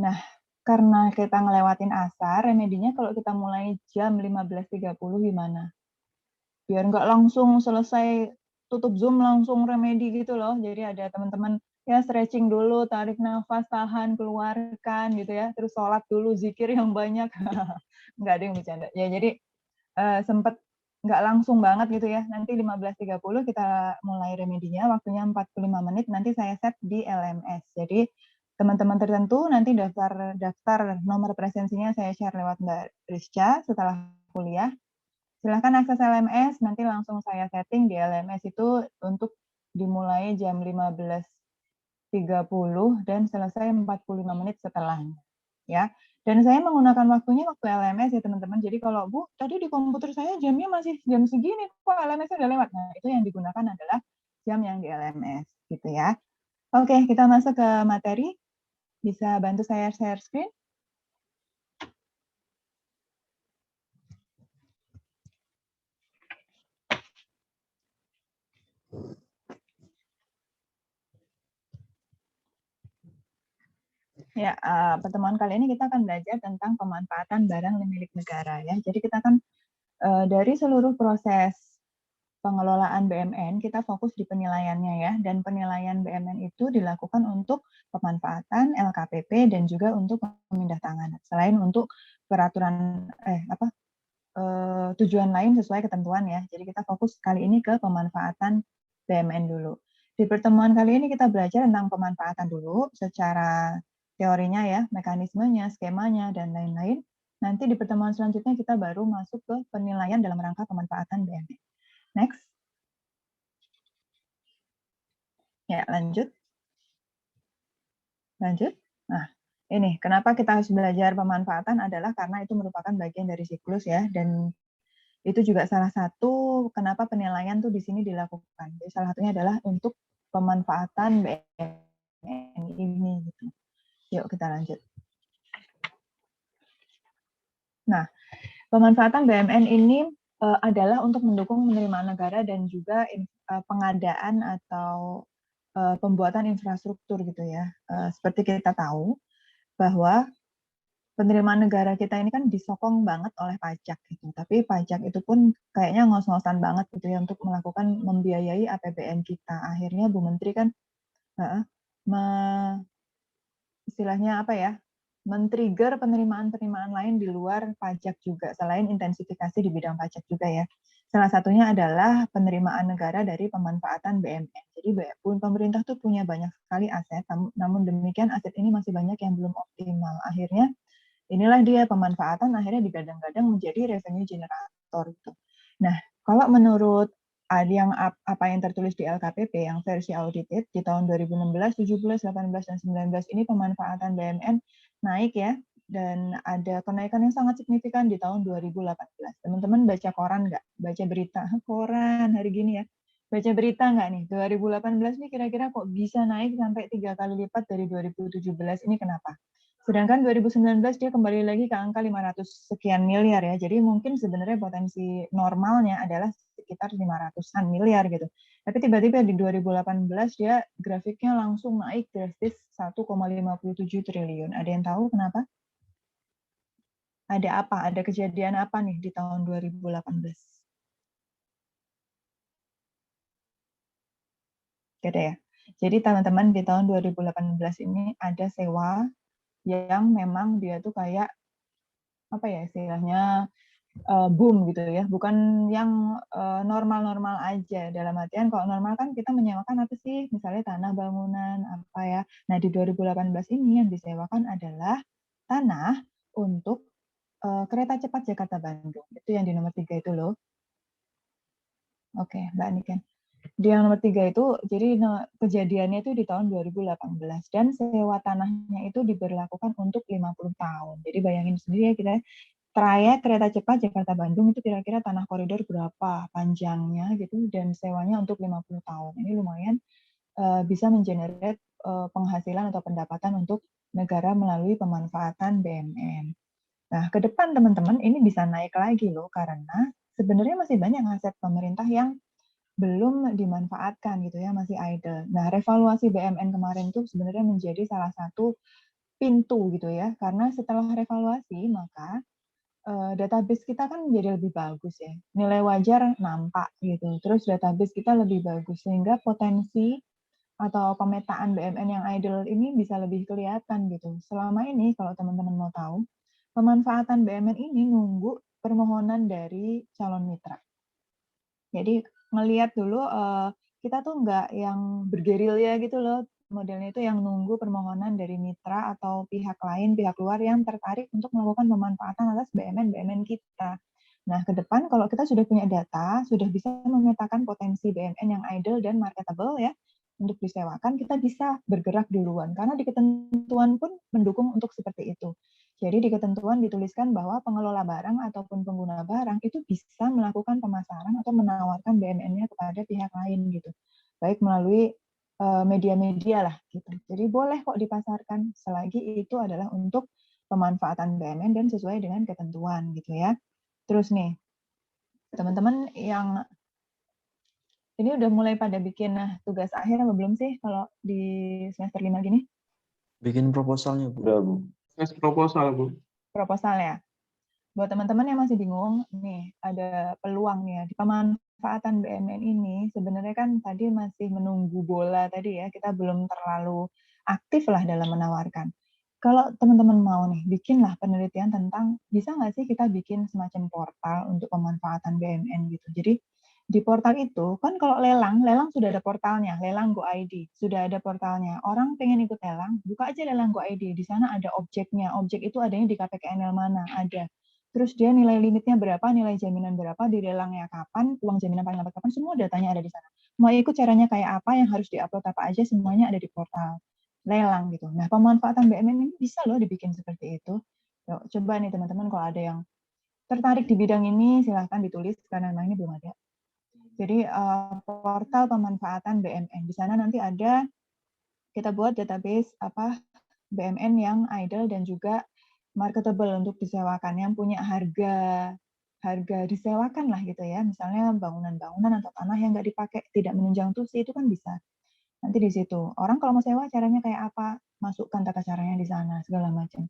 Nah, karena kita ngelewatin asar, remedinya kalau kita mulai jam 15.30 gimana? Biar nggak langsung selesai tutup Zoom langsung remedi gitu loh. Jadi ada teman-teman ya stretching dulu, tarik nafas, tahan, keluarkan gitu ya. Terus sholat dulu, zikir yang banyak. Nggak ada yang bercanda. Ya jadi sempet nggak langsung banget gitu ya. Nanti 15.30 kita mulai remedinya, waktunya 45 menit, nanti saya set di LMS. Jadi teman-teman tertentu nanti daftar nomor presensinya saya share lewat Mbak Rizka setelah kuliah. Silahkan akses LMS, nanti langsung saya setting di LMS itu untuk dimulai jam 15.30 dan selesai 45 menit setelahnya. Ya. Dan saya menggunakan waktunya waktu LMS ya teman-teman. Jadi kalau Bu, tadi di komputer saya jamnya masih jam segini, kok LMS-nya udah lewat. Nah, itu yang digunakan adalah jam yang di LMS gitu ya. Oke, kita masuk ke materi. Bisa bantu saya share screen? Ya, pertemuan kali ini kita akan belajar tentang pemanfaatan barang milik negara ya. Jadi kita akan dari seluruh proses pengelolaan BMN kita fokus di penilaiannya ya. Dan penilaian BMN itu dilakukan untuk pemanfaatan LKPP dan juga untuk pemindahtanganan. Selain untuk peraturan tujuan lain sesuai ketentuan ya. Jadi kita fokus kali ini ke pemanfaatan BMN dulu. Di pertemuan kali ini kita belajar tentang pemanfaatan dulu secara teorinya ya, mekanismenya, skemanya, dan lain-lain. Nanti di pertemuan selanjutnya kita baru masuk ke penilaian dalam rangka pemanfaatan BMN. Next. Ya, lanjut. Lanjut. Nah, ini kenapa kita harus belajar pemanfaatan adalah karena itu merupakan bagian dari siklus ya, dan itu juga salah satu kenapa penilaian tuh di sini dilakukan. Jadi salah satunya adalah untuk pemanfaatan BMN ini gitu. Yuk kita lanjut. Nah, pemanfaatan BMN ini adalah untuk mendukung penerimaan negara dan juga pengadaan atau pembuatan infrastruktur gitu ya. Seperti kita tahu bahwa penerimaan negara kita ini kan disokong banget oleh pajak gitu. Tapi pajak itu pun kayaknya ngos-ngosan banget gitu ya untuk melakukan membiayai APBN kita. Akhirnya Bu Menteri kan istilahnya apa ya? Men-trigger penerimaan-penerimaan lain di luar pajak juga, selain intensifikasi di bidang pajak juga ya. Salah satunya adalah penerimaan negara dari pemanfaatan BMN. Jadi pemerintah tuh punya banyak sekali aset, namun demikian aset ini masih banyak yang belum optimal. Akhirnya inilah dia pemanfaatan akhirnya digadang-gadang menjadi revenue generator gitu. Nah, kalau menurut apa yang tertulis di LKPP yang versi audited di tahun 2016, 17, 18, dan 19 ini pemanfaatan BMN naik ya, dan ada kenaikan yang sangat signifikan di tahun 2018. Teman-teman baca koran nggak? Baca berita koran hari gini ya? Baca berita nggak nih? 2018 ini kira-kira kok bisa naik sampai 3 kali lipat dari 2017? Ini kenapa? Sedangkan 2019 dia kembali lagi ke angka 500 sekian miliar ya. Jadi mungkin sebenarnya potensi normalnya adalah sekitar 500-an miliar gitu. Tapi tiba-tiba di 2018 dia grafiknya langsung naik drastis 1,57 triliun. Ada yang tahu kenapa? Ada apa? Ada kejadian apa nih di tahun 2018? Gitu ya. Jadi teman-teman di tahun 2018 ini ada sewa yang memang dia tuh kayak apa ya istilahnya boom gitu ya, bukan yang normal-normal aja. Dalam artian kalau normal kan kita menyewakan apa sih, misalnya tanah bangunan apa ya. Nah di 2018 ini yang disewakan adalah tanah untuk kereta cepat Jakarta Bandung. Itu yang di nomor 3 itu loh. Oke, Mbak Niken. Di yang nomor 3 itu, jadi kejadiannya itu di tahun 2018 dan sewa tanahnya itu diberlakukan untuk 50 tahun. Jadi bayangin sendiri ya kita trayek kereta cepat Jakarta Bandung itu kira-kira tanah koridor berapa panjangnya gitu dan sewanya untuk 50 tahun. Ini lumayan bisa mengenerate penghasilan atau pendapatan untuk negara melalui pemanfaatan BMN. Nah, ke depan teman-teman ini bisa naik lagi loh karena sebenarnya masih banyak aset pemerintah yang belum dimanfaatkan gitu ya, masih idle. Nah, revaluasi BMN kemarin itu sebenarnya menjadi salah satu pintu gitu ya, karena setelah revaluasi maka database kita kan menjadi lebih bagus ya, nilai wajar nampak gitu, terus database kita lebih bagus sehingga potensi atau pemetaan BMN yang idle ini bisa lebih kelihatan gitu. Selama ini kalau teman-teman mau tahu, pemanfaatan BMN ini nunggu permohonan dari calon mitra. Jadi ngelihat dulu kita tuh nggak yang bergerilya gitu loh, modelnya itu yang nunggu permohonan dari mitra atau pihak lain, pihak luar yang tertarik untuk melakukan pemanfaatan atas BMN kita. Nah, ke depan kalau kita sudah punya data, sudah bisa memetakan potensi BMN yang idle dan marketable ya, untuk disewakan, kita bisa bergerak duluan. Karena di ketentuan pun mendukung untuk seperti itu. Jadi di ketentuan dituliskan bahwa pengelola barang ataupun pengguna barang itu bisa melakukan pemasaran atau menawarkan BMN-nya kepada pihak lain gitu. Baik melalui media-media lah gitu. Jadi boleh kok dipasarkan selagi itu adalah untuk pemanfaatan BMN dan sesuai dengan ketentuan gitu ya. Terus nih, teman-teman yang ini udah mulai pada bikin tugas akhir apa belum sih kalau di semester 5 gini? Bikin proposalnya, Bu. Udah, Bu. Tes proposal, Bu. Proposal ya. Buat teman-teman yang masih bingung, nih ada peluang nih ya di pemanfaatan BMN ini. Sebenarnya kan tadi masih menunggu bola tadi ya, kita belum terlalu aktif lah dalam menawarkan. Kalau teman-teman mau nih, bikinlah penelitian tentang bisa nggak sih kita bikin semacam portal untuk pemanfaatan BMN gitu. Jadi di portal itu kan kalau lelang sudah ada portalnya, lelang Go ID sudah ada portalnya. Orang pengen ikut lelang, buka aja lelang Go ID. Di sana ada objeknya. Objek itu adanya di KPKNL mana ada. Terus dia nilai limitnya berapa, nilai jaminan berapa, dilelangnya kapan, uang jaminan paling lambat kapan, semua datanya ada di sana. Mau ikut caranya kayak apa, yang harus diupload apa aja, semuanya ada di portal lelang gitu. Nah, pemanfaatan BMN ini bisa loh dibikin seperti itu. Yuk, coba nih teman-teman kalau ada yang tertarik di bidang ini, silahkan ditulis karena memang ini belum ada. Jadi portal pemanfaatan BMN. Di sana nanti ada kita buat database BMN yang idle dan juga marketable untuk disewakan, yang punya harga disewakan lah gitu ya. Misalnya bangunan-bangunan atau tanah yang nggak dipakai, tidak menunjang tusi, itu kan bisa. Nanti di situ orang kalau mau sewa caranya kayak apa, masukkan tata caranya di sana segala macam.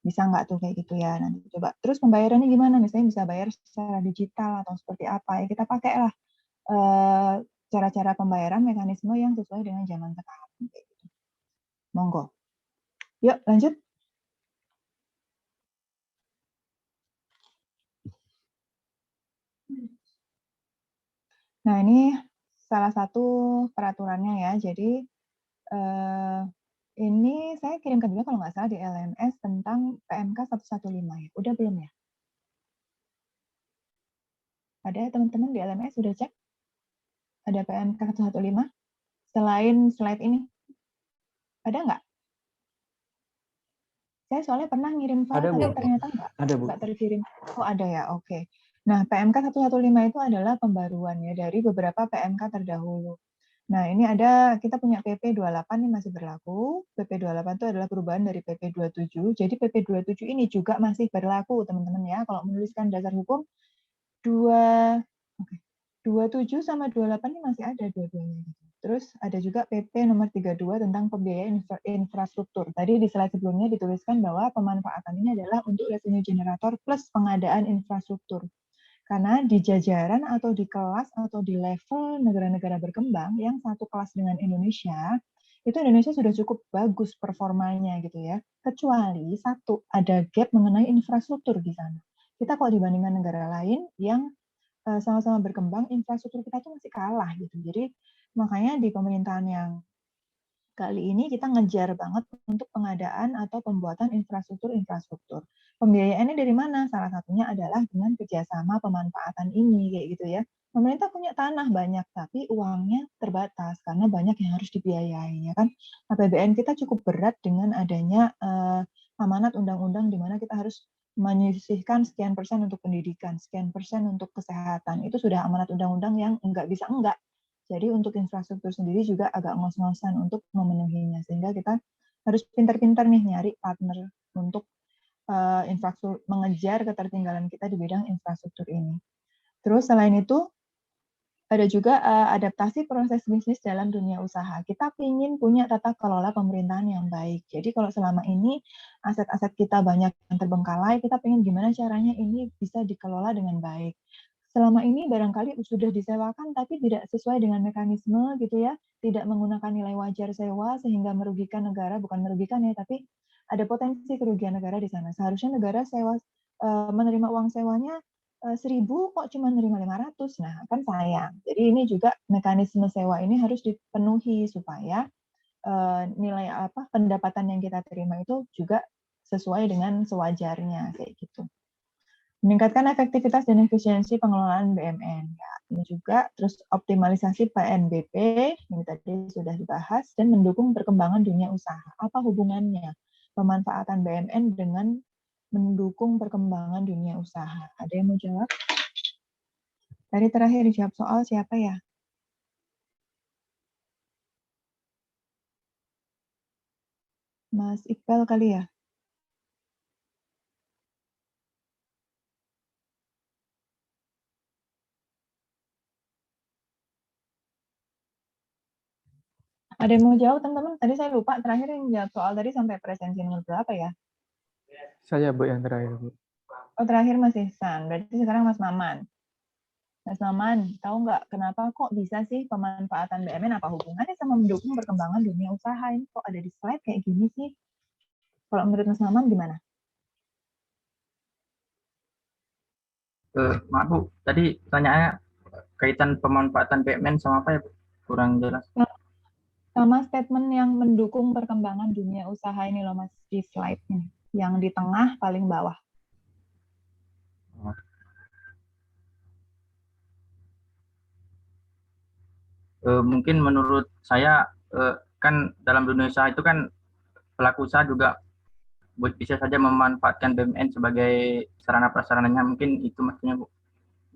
Bisa nggak tuh kayak gitu ya, nanti coba. Terus pembayarannya gimana? Misalnya bisa bayar secara digital atau seperti apa ya, kita pakai lah cara-cara pembayaran mekanisme yang sesuai dengan zaman sekarang. Monggo. Yuk lanjut. Nah ini salah satu peraturannya ya. Jadi ini saya kirimkan juga kalau nggak salah di LMS tentang PMK 115 ya. Udah belum ya? Ada teman-teman di LMS sudah cek? Ada PMK 115? Selain slide ini? Ada nggak? Saya soalnya pernah ngirim file, Ada, Bu. tapi ternyata Ada, Bu. nggak terkirim. Oh, ada ya, oke. Nah, PMK 115 itu adalah pembaruan ya dari beberapa PMK terdahulu. Nah, ini ada, kita punya PP 28 ini masih berlaku. PP 28 itu adalah perubahan dari PP 27. Jadi PP 27 ini juga masih berlaku, teman-teman ya. Kalau menuliskan dasar hukum, 27 sama 28 ini masih ada dua-duanya. Terus ada juga PP nomor 32 tentang pembiayaan infrastruktur. Tadi di slide sebelumnya dituliskan bahwa pemanfaatan ini adalah untuk revenue generator plus pengadaan infrastruktur. Karena di jajaran atau di kelas atau di level negara-negara berkembang yang satu kelas dengan Indonesia, itu Indonesia sudah cukup bagus performanya gitu ya. Kecuali satu, ada gap mengenai infrastruktur di sana. Kita kalau dibandingkan negara lain yang sama-sama berkembang, infrastruktur kita tuh masih kalah gitu. Jadi makanya di pemerintahan yang kali ini kita ngejar banget untuk pengadaan atau pembuatan infrastruktur. Pembiayaannya dari mana? Salah satunya adalah dengan kerjasama pemanfaatan ini, kayak gitu ya. Pemerintah punya tanah banyak, tapi uangnya terbatas karena banyak yang harus dibiayai, ya kan? APBN kita cukup berat dengan adanya amanat undang-undang di mana kita harus menyisihkan sekian persen untuk pendidikan, sekian persen untuk kesehatan. Itu sudah amanat undang-undang yang nggak bisa enggak. Jadi untuk infrastruktur sendiri juga agak ngos-ngosan untuk memenuhinya, sehingga kita harus pintar-pintar nih nyari partner untuk infrastruktur, mengejar ketertinggalan kita di bidang infrastruktur ini. Terus selain itu ada juga adaptasi proses bisnis dalam dunia usaha. Kita ingin punya tata kelola pemerintahan yang baik. Jadi kalau selama ini aset-aset kita banyak yang terbengkalai, kita ingin gimana caranya ini bisa dikelola dengan baik. Selama ini barangkali sudah disewakan tapi tidak sesuai dengan mekanisme gitu ya, tidak menggunakan nilai wajar sewa sehingga merugikan negara, bukan merugikan ya, tapi ada potensi kerugian negara di sana. Seharusnya negara sewa menerima uang sewanya 1.000 kok cuma nerima 500, nah kan sayang. Jadi ini juga mekanisme sewa ini harus dipenuhi supaya nilai pendapatan yang kita terima itu juga sesuai dengan sewajarnya kayak gitu. Meningkatkan efektivitas dan efisiensi pengelolaan BMN. Ya, ini juga terus optimalisasi PNBP ini tadi sudah dibahas dan mendukung perkembangan dunia usaha. Apa hubungannya pemanfaatan BMN dengan mendukung perkembangan dunia usaha? Ada yang mau jawab? Tadi terakhir dijawab soal siapa ya? Mas Iqbal kali ya? Ada yang mau jawab teman-teman? Tadi saya lupa terakhir yang jawab soal tadi sampai presensi nomor berapa ya? Saya Bu yang terakhir Bu. Oh terakhir Mas Ihsan, berarti sekarang Mas Maman. Mas Maman, tahu nggak kenapa kok bisa sih pemanfaatan BUMN, apa hubungannya sama mendukung perkembangan dunia usaha? Ini kok ada di slide kayak gini sih? Kalau menurut Mas Maman gimana? Maaf Bu, tadi tanyaannya kaitan pemanfaatan BUMN sama apa ya Bu? Kurang jelas. Sama statement yang mendukung perkembangan dunia usaha ini loh Mas, di slide-nya. Yang di tengah paling bawah. Mungkin menurut saya kan dalam dunia usaha itu kan pelaku usaha juga bisa saja memanfaatkan BUMN sebagai sarana prasarananya, mungkin itu maksudnya Bu,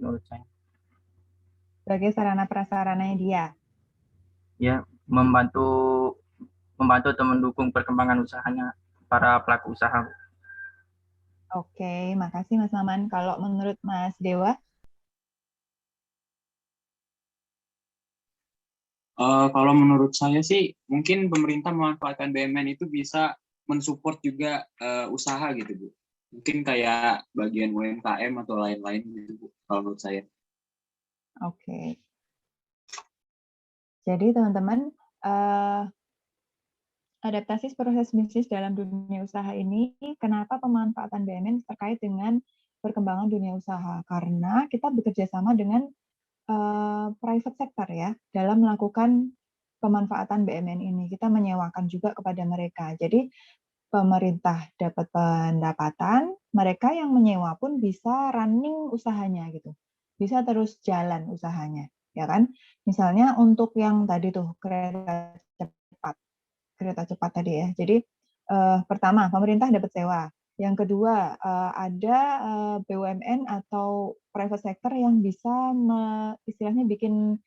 menurut saya. Sebagai sarana prasarananya dia. Ya, membantu atau mendukung perkembangan usahanya para pelaku usaha. Oke, makasih Mas Maman. Kalau menurut Mas Dewa? Kalau menurut saya sih, mungkin pemerintah memanfaatkan BUMN itu bisa mensupport juga usaha gitu Bu. Mungkin kayak bagian UMKM atau lain-lain gitu Bu, kalau menurut saya. Oke. Jadi teman-teman, adaptasi proses bisnis dalam dunia usaha ini, kenapa pemanfaatan BUMN terkait dengan perkembangan dunia usaha? Karena kita bekerja sama dengan private sector ya, dalam melakukan pemanfaatan BUMN ini. Kita menyewakan juga kepada mereka. Jadi pemerintah dapat pendapatan, mereka yang menyewa pun bisa running usahanya gitu. Bisa terus jalan usahanya, ya kan? Misalnya untuk yang tadi tuh kereta cepat tadi ya. Jadi pertama pemerintah dapat sewa. Yang kedua ada BUMN atau private sector yang bisa istilahnya bikin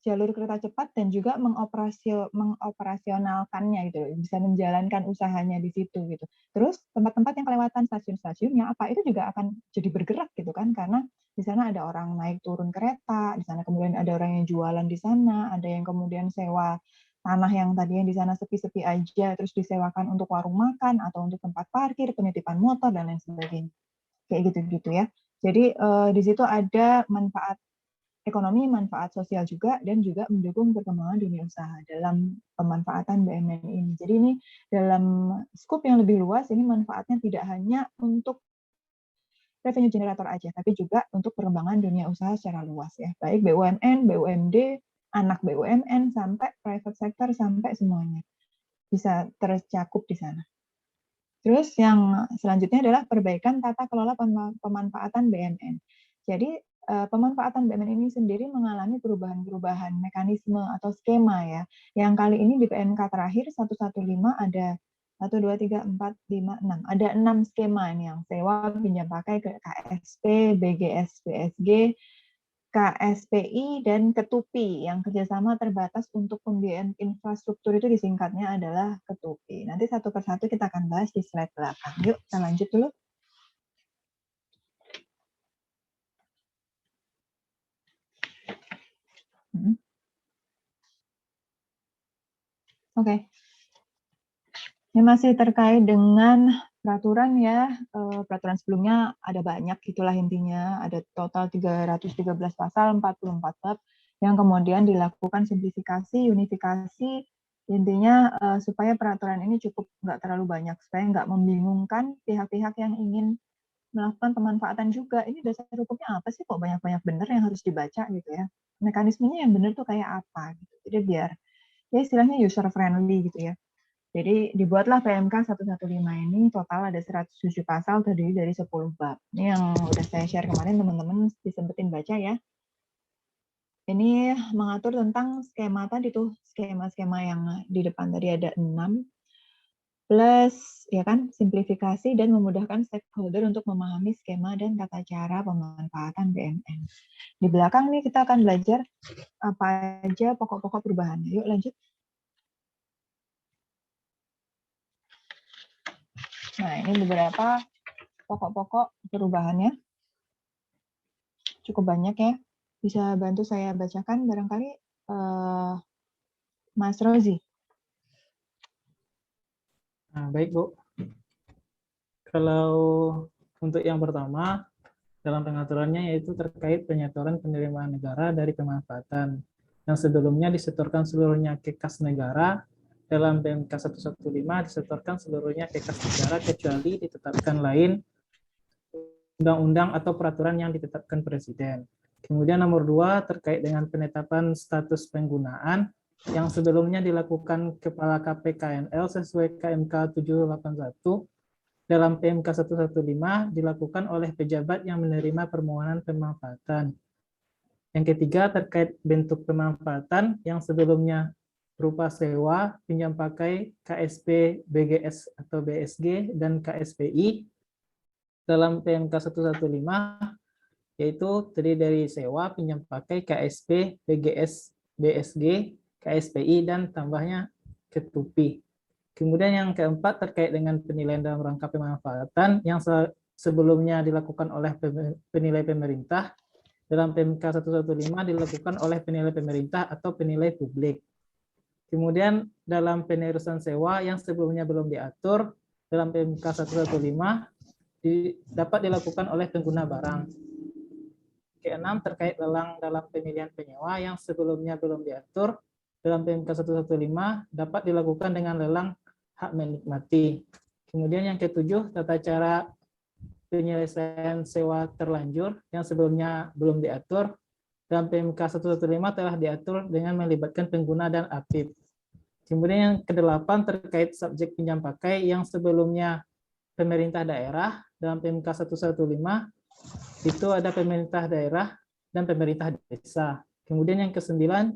jalur kereta cepat dan juga mengoperasionalkannya gitu, bisa menjalankan usahanya di situ gitu. Terus tempat-tempat yang kelewatan stasiun-stasiunnya apa itu juga akan jadi bergerak gitu kan, karena di sana ada orang naik turun kereta, di sana kemudian ada orang yang jualan di sana, ada yang kemudian sewa tanah yang tadinya di sana sepi-sepi aja terus disewakan untuk warung makan atau untuk tempat parkir, penitipan motor dan lain sebagainya. Kayak gitu-gitu ya. Jadi di situ ada manfaat ekonomi, manfaat sosial juga, dan juga mendukung perkembangan dunia usaha dalam pemanfaatan BUMN ini. Jadi ini dalam skop yang lebih luas, ini manfaatnya tidak hanya untuk revenue generator aja, tapi juga untuk perkembangan dunia usaha secara luas ya, baik BUMN, BUMD, anak BUMN, sampai private sector, sampai semuanya bisa tercakup di sana. Terus yang selanjutnya adalah perbaikan tata kelola pemanfaatan BUMN. Jadi pemanfaatan BUMN ini sendiri mengalami perubahan-perubahan mekanisme atau skema ya. Yang kali ini di PMK terakhir 115 ada 1, 2, 3, 4, 5, 6. Ada 6 skema ini yang sewa, pinjam pakai ke KSP, BGS, BSG, KSPI, dan Ketupi. Yang kerjasama terbatas untuk pembiayaan infrastruktur itu disingkatnya adalah Ketupi. Nanti satu persatu kita akan bahas di slide belakang. Yuk, kita lanjut dulu. Oke. Ini masih terkait dengan peraturan ya. Peraturan sebelumnya ada banyak, itulah intinya. Ada total 313 pasal, 44 bab, yang kemudian dilakukan simplifikasi, unifikasi, intinya supaya peraturan ini cukup nggak terlalu banyak, supaya nggak membingungkan pihak-pihak yang ingin melakukan pemanfaatan juga. Ini dasar hukumnya apa sih, kok banyak-banyak bener yang harus dibaca gitu ya. Mekanismenya yang bener tuh kayak apa gitu. Jadi biar ya istilahnya user friendly gitu ya. Jadi dibuatlah PMK 115 ini, total ada 107 pasal terdiri dari 10 bab. Ini yang udah saya share kemarin, teman-teman disempetin baca ya. Ini mengatur tentang skema tadi tuh, skema-skema yang di depan tadi ada 6, plus ya kan simplifikasi dan memudahkan stakeholder untuk memahami skema dan tata cara pemanfaatan BUMN. Di belakang nih kita akan belajar apa aja pokok-pokok perubahan. Yuk lanjut. Nah, ini beberapa pokok-pokok perubahannya. Cukup banyak ya. Bisa bantu saya bacakan barangkali Mas Rozi. Nah, baik Bu. Kalau untuk yang pertama, dalam pengaturannya yaitu terkait penyetoran penerimaan negara dari pemanfaatan yang sebelumnya disetorkan seluruhnya ke kas negara, dalam PMK 115 disetorkan seluruhnya ke kas negara kecuali ditetapkan lain undang-undang atau peraturan yang ditetapkan Presiden. Kemudian nomor 2 terkait dengan penetapan status penggunaan yang sebelumnya dilakukan Kepala KPKNL sesuai KMK 781 dalam PMK 115 dilakukan oleh pejabat yang menerima permohonan pemanfaatan. Yang ketiga terkait bentuk pemanfaatan yang sebelumnya berupa sewa, pinjam pakai, KSP, BGS atau BSG, dan KSPI dalam PMK 115 yaitu terdiri dari sewa, pinjam pakai, KSP, BGS, BSG, KSPI, dan tambahnya ketupi. Kemudian yang keempat terkait dengan penilaian dalam rangka pemanfaatan yang sebelumnya dilakukan oleh penilai pemerintah, dalam PMK 115 dilakukan oleh penilai pemerintah atau penilai publik. Kemudian dalam penerusan sewa yang sebelumnya belum diatur, dalam PMK 115 dapat dilakukan oleh pengguna barang. Keenam terkait lelang dalam pemilihan penyewa yang sebelumnya belum diatur, dalam PMK 115 dapat dilakukan dengan lelang hak menikmati. Kemudian yang ketujuh, tata cara penyelesaian sewa terlanjur yang sebelumnya belum diatur, dalam PMK 115 telah diatur dengan melibatkan pengguna dan APIP. Kemudian yang kedelapan terkait subjek pinjam pakai yang sebelumnya pemerintah daerah, dalam PMK 115 itu ada pemerintah daerah dan pemerintah desa. Kemudian yang kesembilan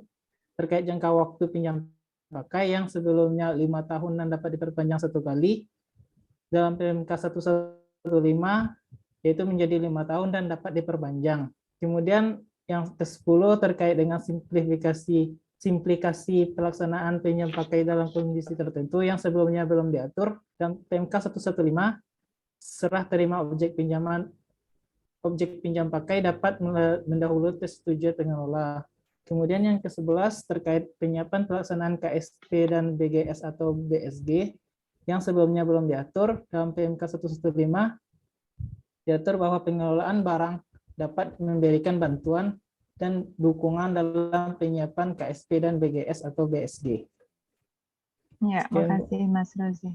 terkait jangka waktu pinjam pakai yang sebelumnya 5 tahun dan dapat diperpanjang 1 kali, dalam PMK 115 yaitu menjadi 5 tahun dan dapat diperpanjang. Kemudian yang ke-10 terkait dengan simplikasi pelaksanaan pinjam pakai dalam kondisi tertentu yang sebelumnya belum diatur, dan PMK 115 serah terima objek pinjam pakai dapat mendahului persetujuan pengelola. Kemudian yang ke-11 terkait penyiapan pelaksanaan KSP dan BGS atau BSG yang sebelumnya belum diatur, dalam PMK 115 diatur bahwa pengelolaan barang dapat memberikan bantuan dan dukungan dalam penyiapan KSP dan BGS atau BSG. Ya, makasih Mas Rozi.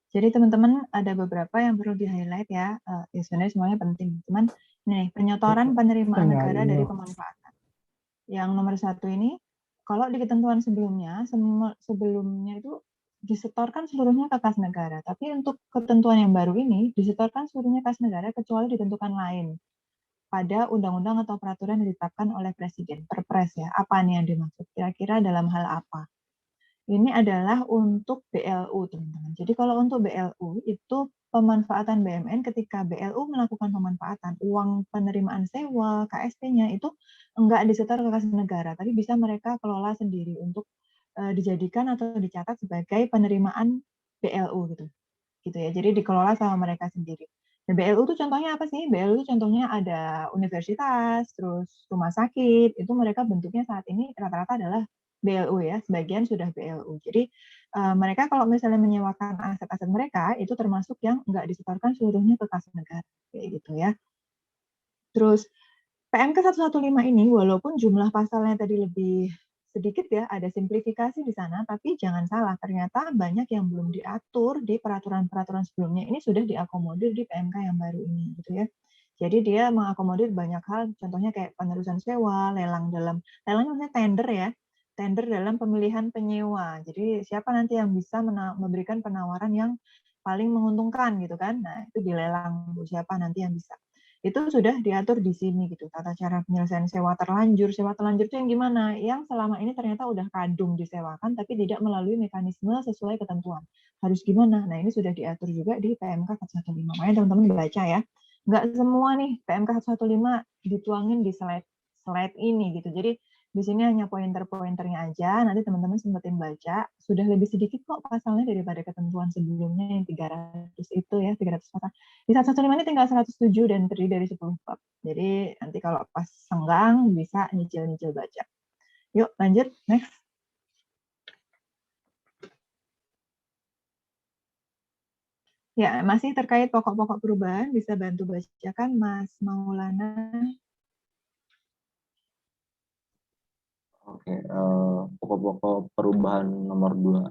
Jadi teman-teman ada beberapa yang perlu di-highlight ya. Sebenarnya semuanya penting. Cuman nih, penyetoran penerimaan negara dari pemanfaatan. Yang nomor 1 ini, kalau di ketentuan sebelumnya itu disetorkan seluruhnya ke kas negara. Tapi untuk ketentuan yang baru ini, disetorkan seluruhnya kas negara kecuali ditentukan lain pada undang-undang atau peraturan yang ditetapkan oleh Presiden, Perpres ya. Apa nih yang dimaksud? Kira-kira dalam hal apa? Ini adalah untuk BLU, teman-teman. Jadi kalau untuk BLU, itu pemanfaatan BMN ketika BLU melakukan pemanfaatan, uang penerimaan sewa, KSP-nya itu enggak disetor ke kas negara, tapi bisa mereka kelola sendiri untuk dijadikan atau dicatat sebagai penerimaan BLU gitu ya. Jadi dikelola sama mereka sendiri. Dan BLU itu contohnya apa sih? BLU itu contohnya ada universitas, terus rumah sakit, itu mereka bentuknya saat ini rata-rata adalah BLU ya, sebagian sudah BLU. Jadi mereka kalau misalnya menyewakan aset-aset mereka itu termasuk yang enggak disetorkan seluruhnya ke kas negara kayak gitu ya. Terus PMK 115 ini walaupun jumlah pasalnya tadi lebih sedikit ya, ada simplifikasi di sana, tapi jangan salah, ternyata banyak yang belum diatur di peraturan-peraturan sebelumnya. Ini sudah diakomodir di PMK yang baru ini gitu ya. Jadi dia mengakomodir banyak hal, contohnya kayak penerusan sewa, lelang maksudnya tender ya, tender dalam pemilihan penyewa. Jadi siapa nanti yang bisa memberikan penawaran yang paling menguntungkan gitu kan. Nah, itu dilelang siapa nanti yang bisa. Itu sudah diatur di sini gitu. Tata cara penyelesaian sewa terlanjur. Sewa terlanjur itu yang gimana? Yang selama ini ternyata udah kadung disewakan tapi tidak melalui mekanisme sesuai ketentuan. Harus gimana? Nah, ini sudah diatur juga di PMK 115. Makanya teman-teman baca ya. Nggak semua nih PMK 115 dituangin di slide ini gitu. Jadi di sini hanya pointer-pointernya aja, nanti teman-teman sempetin baca, sudah lebih sedikit kok pasalnya daripada ketentuan sebelumnya yang 300 itu ya, 300 pasal. Di 115 ini tinggal 107 dan terdiri dari 10 bab. Jadi nanti kalau pas senggang bisa nyicil-nyicil baca. Yuk lanjut, next. Ya, masih terkait pokok-pokok perubahan, bisa bantu bacakan Mas Maulana. Oke, pokok-pokok perubahan nomor 2.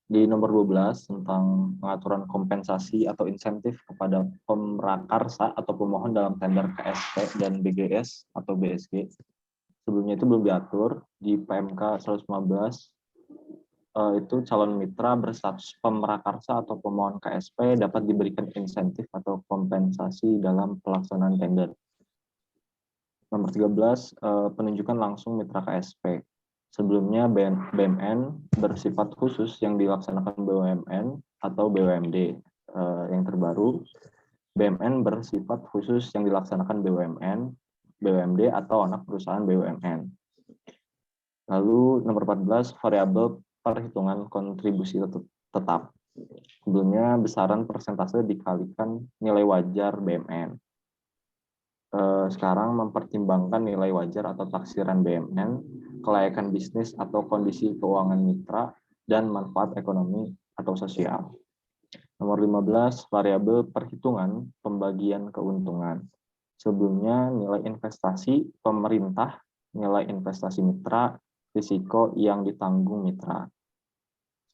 Di nomor 12 tentang pengaturan kompensasi atau insentif kepada pemrakarsa atau pemohon dalam tender KSP dan BGS atau BSG. Sebelumnya itu belum diatur di PMK 115. Itu calon mitra berstatus pemrakarsa atau pemohon KSP dapat diberikan insentif atau kompensasi dalam pelaksanaan tender. Nomor 13, penunjukan langsung mitra KSP. Sebelumnya BMN bersifat khusus yang dilaksanakan BUMN atau BUMD. Yang terbaru, BMN bersifat khusus yang dilaksanakan BUMN, BUMD atau anak perusahaan BUMN. Lalu nomor 14, variabel perhitungan kontribusi tetap. Sebelumnya besaran persentase dikalikan nilai wajar BMN. Sekarang mempertimbangkan nilai wajar atau taksiran BMN, kelayakan bisnis atau kondisi keuangan mitra, dan manfaat ekonomi atau sosial. Nomor 15, variabel perhitungan pembagian keuntungan. Sebelumnya nilai investasi pemerintah, nilai investasi mitra, risiko yang ditanggung mitra.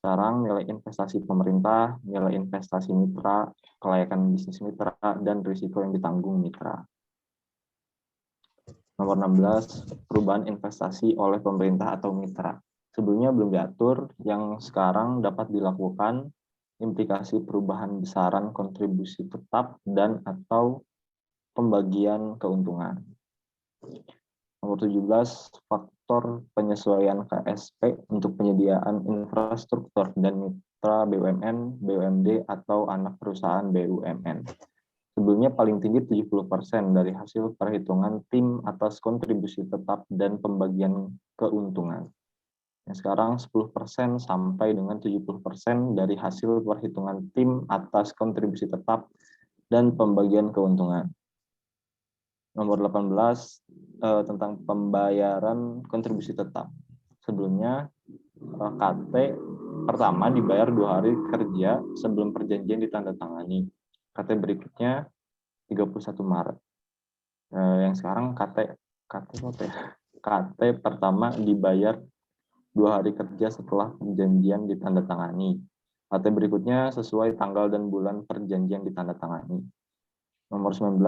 Sekarang nilai investasi pemerintah, nilai investasi mitra, kelayakan bisnis mitra, dan risiko yang ditanggung mitra. Nomor 16, perubahan investasi oleh pemerintah atau mitra. Sebelumnya belum diatur, yang sekarang dapat dilakukan implikasi perubahan besaran kontribusi tetap dan atau pembagian keuntungan. Nomor 17, faktor penyesuaian KSP untuk penyediaan infrastruktur dan mitra BUMN, BUMD, atau anak perusahaan BUMN. Sebelumnya paling tinggi 70% dari hasil perhitungan tim atas kontribusi tetap dan pembagian keuntungan. Yang sekarang 10% sampai dengan 70% dari hasil perhitungan tim atas kontribusi tetap dan pembagian keuntungan. Nomor 18 tentang pembayaran kontribusi tetap. Sebelumnya KT pertama dibayar 2 hari kerja sebelum perjanjian ditandatangani. KT berikutnya 31 Maret. Yang sekarang KT pertama dibayar 2 hari kerja setelah perjanjian ditandatangani. KT berikutnya sesuai tanggal dan bulan perjanjian ditandatangani. Nomor 19,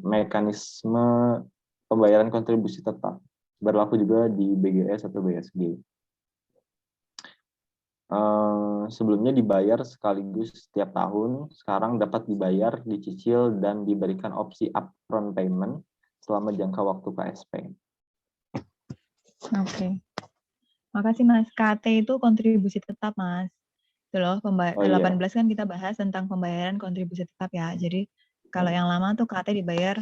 mekanisme pembayaran kontribusi tetap. Berlaku juga di BGS atau BSG. Sebelumnya dibayar sekaligus setiap tahun, sekarang dapat dibayar, dicicil, dan diberikan opsi upfront payment selama jangka waktu KSP. Oke. Makasih Mas. KT itu kontribusi tetap, Mas. Itu loh, 18 kan kita bahas tentang pembayaran kontribusi tetap ya. Jadi kalau yang lama tuh KT dibayar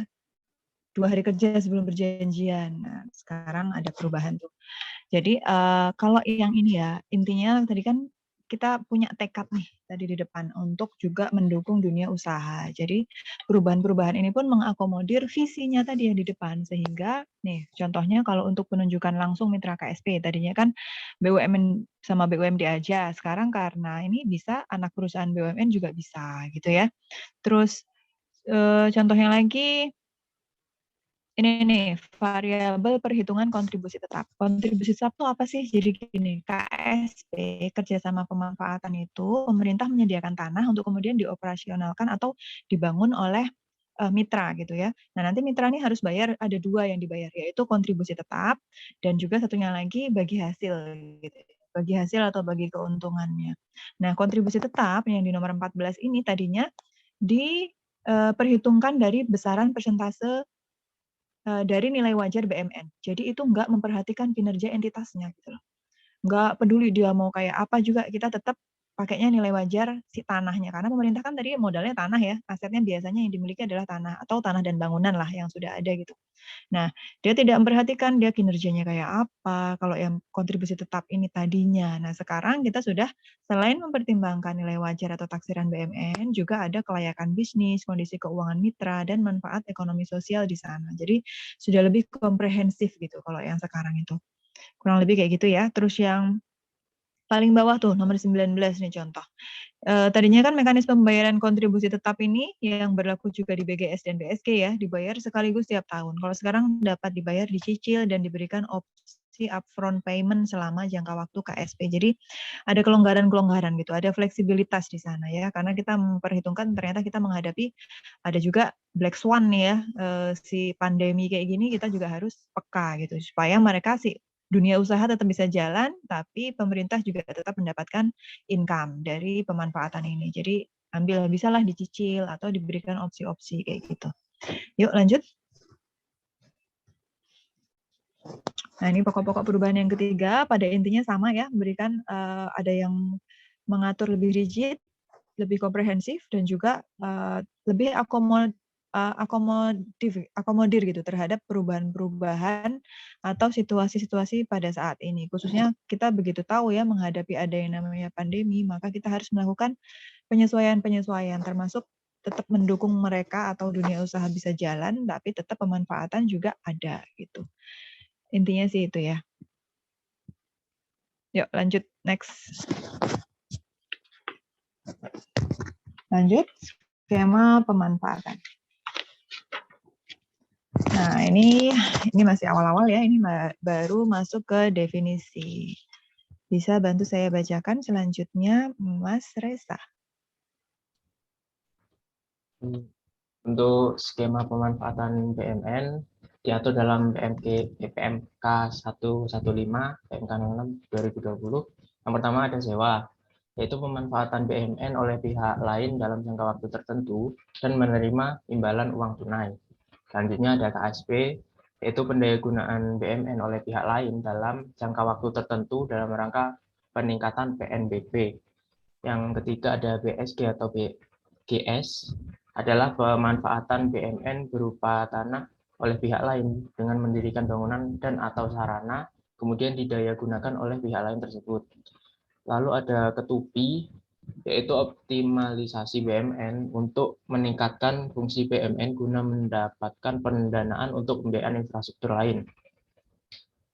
2 hari kerja sebelum perjanjian. Nah, sekarang ada perubahan tuh. Jadi kalau yang ini ya, intinya tadi kan kita punya tekad nih tadi di depan untuk juga mendukung dunia usaha. Jadi perubahan-perubahan ini pun mengakomodir visinya tadi yang di depan. Sehingga nih contohnya kalau untuk penunjukan langsung mitra KSP, tadinya kan BUMN sama BUMD aja. Sekarang karena ini bisa anak perusahaan BUMN juga bisa gitu ya. Terus contohnya lagi, ini nih, variabel perhitungan kontribusi tetap. Kontribusi tetap itu apa sih? Jadi gini, KSP, kerjasama pemanfaatan itu, pemerintah menyediakan tanah untuk kemudian dioperasionalkan atau dibangun oleh mitra gitu ya. Nah nanti mitra ini harus bayar, ada 2 yang dibayar, yaitu kontribusi tetap, dan juga satunya lagi bagi hasil. Gitu. Bagi hasil atau bagi keuntungannya. Nah kontribusi tetap yang di nomor 14 ini tadinya diperhitungkan dari besaran persentase dari nilai wajar BMN. Jadi itu nggak memperhatikan kinerja entitasnya gitu loh. Nggak peduli dia mau kayak apa juga, kita tetap pakainya nilai wajar si tanahnya. Karena pemerintah kan tadi modalnya tanah ya, asetnya biasanya yang dimiliki adalah tanah atau tanah dan bangunan lah yang sudah ada gitu. Nah, dia tidak memperhatikan dia kinerjanya kayak apa, kalau yang kontribusi tetap ini tadinya. Nah, sekarang kita sudah selain mempertimbangkan nilai wajar atau taksiran BMN, juga ada kelayakan bisnis, kondisi keuangan mitra, dan manfaat ekonomi sosial di sana. Jadi sudah lebih komprehensif gitu kalau yang sekarang itu. Kurang lebih kayak gitu ya. Terus yang paling bawah tuh nomor 19 nih contoh. Tadinya kan mekanisme pembayaran kontribusi tetap ini yang berlaku juga di BGS dan BSG ya, dibayar sekaligus tiap tahun. Kalau sekarang dapat dibayar dicicil dan diberikan opsi upfront payment selama jangka waktu KSP. Jadi ada kelonggaran-kelonggaran gitu, ada fleksibilitas di sana ya, karena kita memperhitungkan ternyata kita menghadapi ada juga black swan nih ya, si pandemi kayak gini kita juga harus peka gitu, supaya mereka dunia usaha tetap bisa jalan, tapi pemerintah juga tetap mendapatkan income dari pemanfaatan ini. Jadi ambil bisalah dicicil atau diberikan opsi-opsi kayak gitu. Yuk lanjut. Nah ini pokok-pokok perubahan yang ketiga, pada intinya sama ya, memberikan ada yang mengatur lebih rigid, lebih komprehensif, dan juga lebih akomodir gitu terhadap perubahan-perubahan atau situasi-situasi pada saat ini. Khususnya kita begitu tahu ya menghadapi ada yang namanya pandemi, maka kita harus melakukan penyesuaian-penyesuaian termasuk tetap mendukung mereka atau dunia usaha bisa jalan, tapi tetap pemanfaatan juga ada gitu. Intinya sih itu ya. Yuk lanjut next. Lanjut skema pemanfaatan. Nah, ini masih awal-awal ya, ini baru masuk ke definisi. Bisa bantu saya bacakan selanjutnya, Mas Reza. Untuk skema pemanfaatan BMN diatur dalam PMK 115, PMK 06 2020. Yang pertama ada sewa, yaitu pemanfaatan BMN oleh pihak lain dalam jangka waktu tertentu dan menerima imbalan uang tunai. Selanjutnya ada KSP, yaitu pendayagunaan BMN oleh pihak lain dalam jangka waktu tertentu dalam rangka peningkatan PNBP. Yang ketiga ada BSG atau BGS, adalah pemanfaatan BMN berupa tanah oleh pihak lain dengan mendirikan bangunan dan atau sarana, kemudian didayagunakan oleh pihak lain tersebut. Lalu ada ketupi, yaitu optimalisasi BMN untuk meningkatkan fungsi BMN guna mendapatkan pendanaan untuk pembiayaan infrastruktur lain.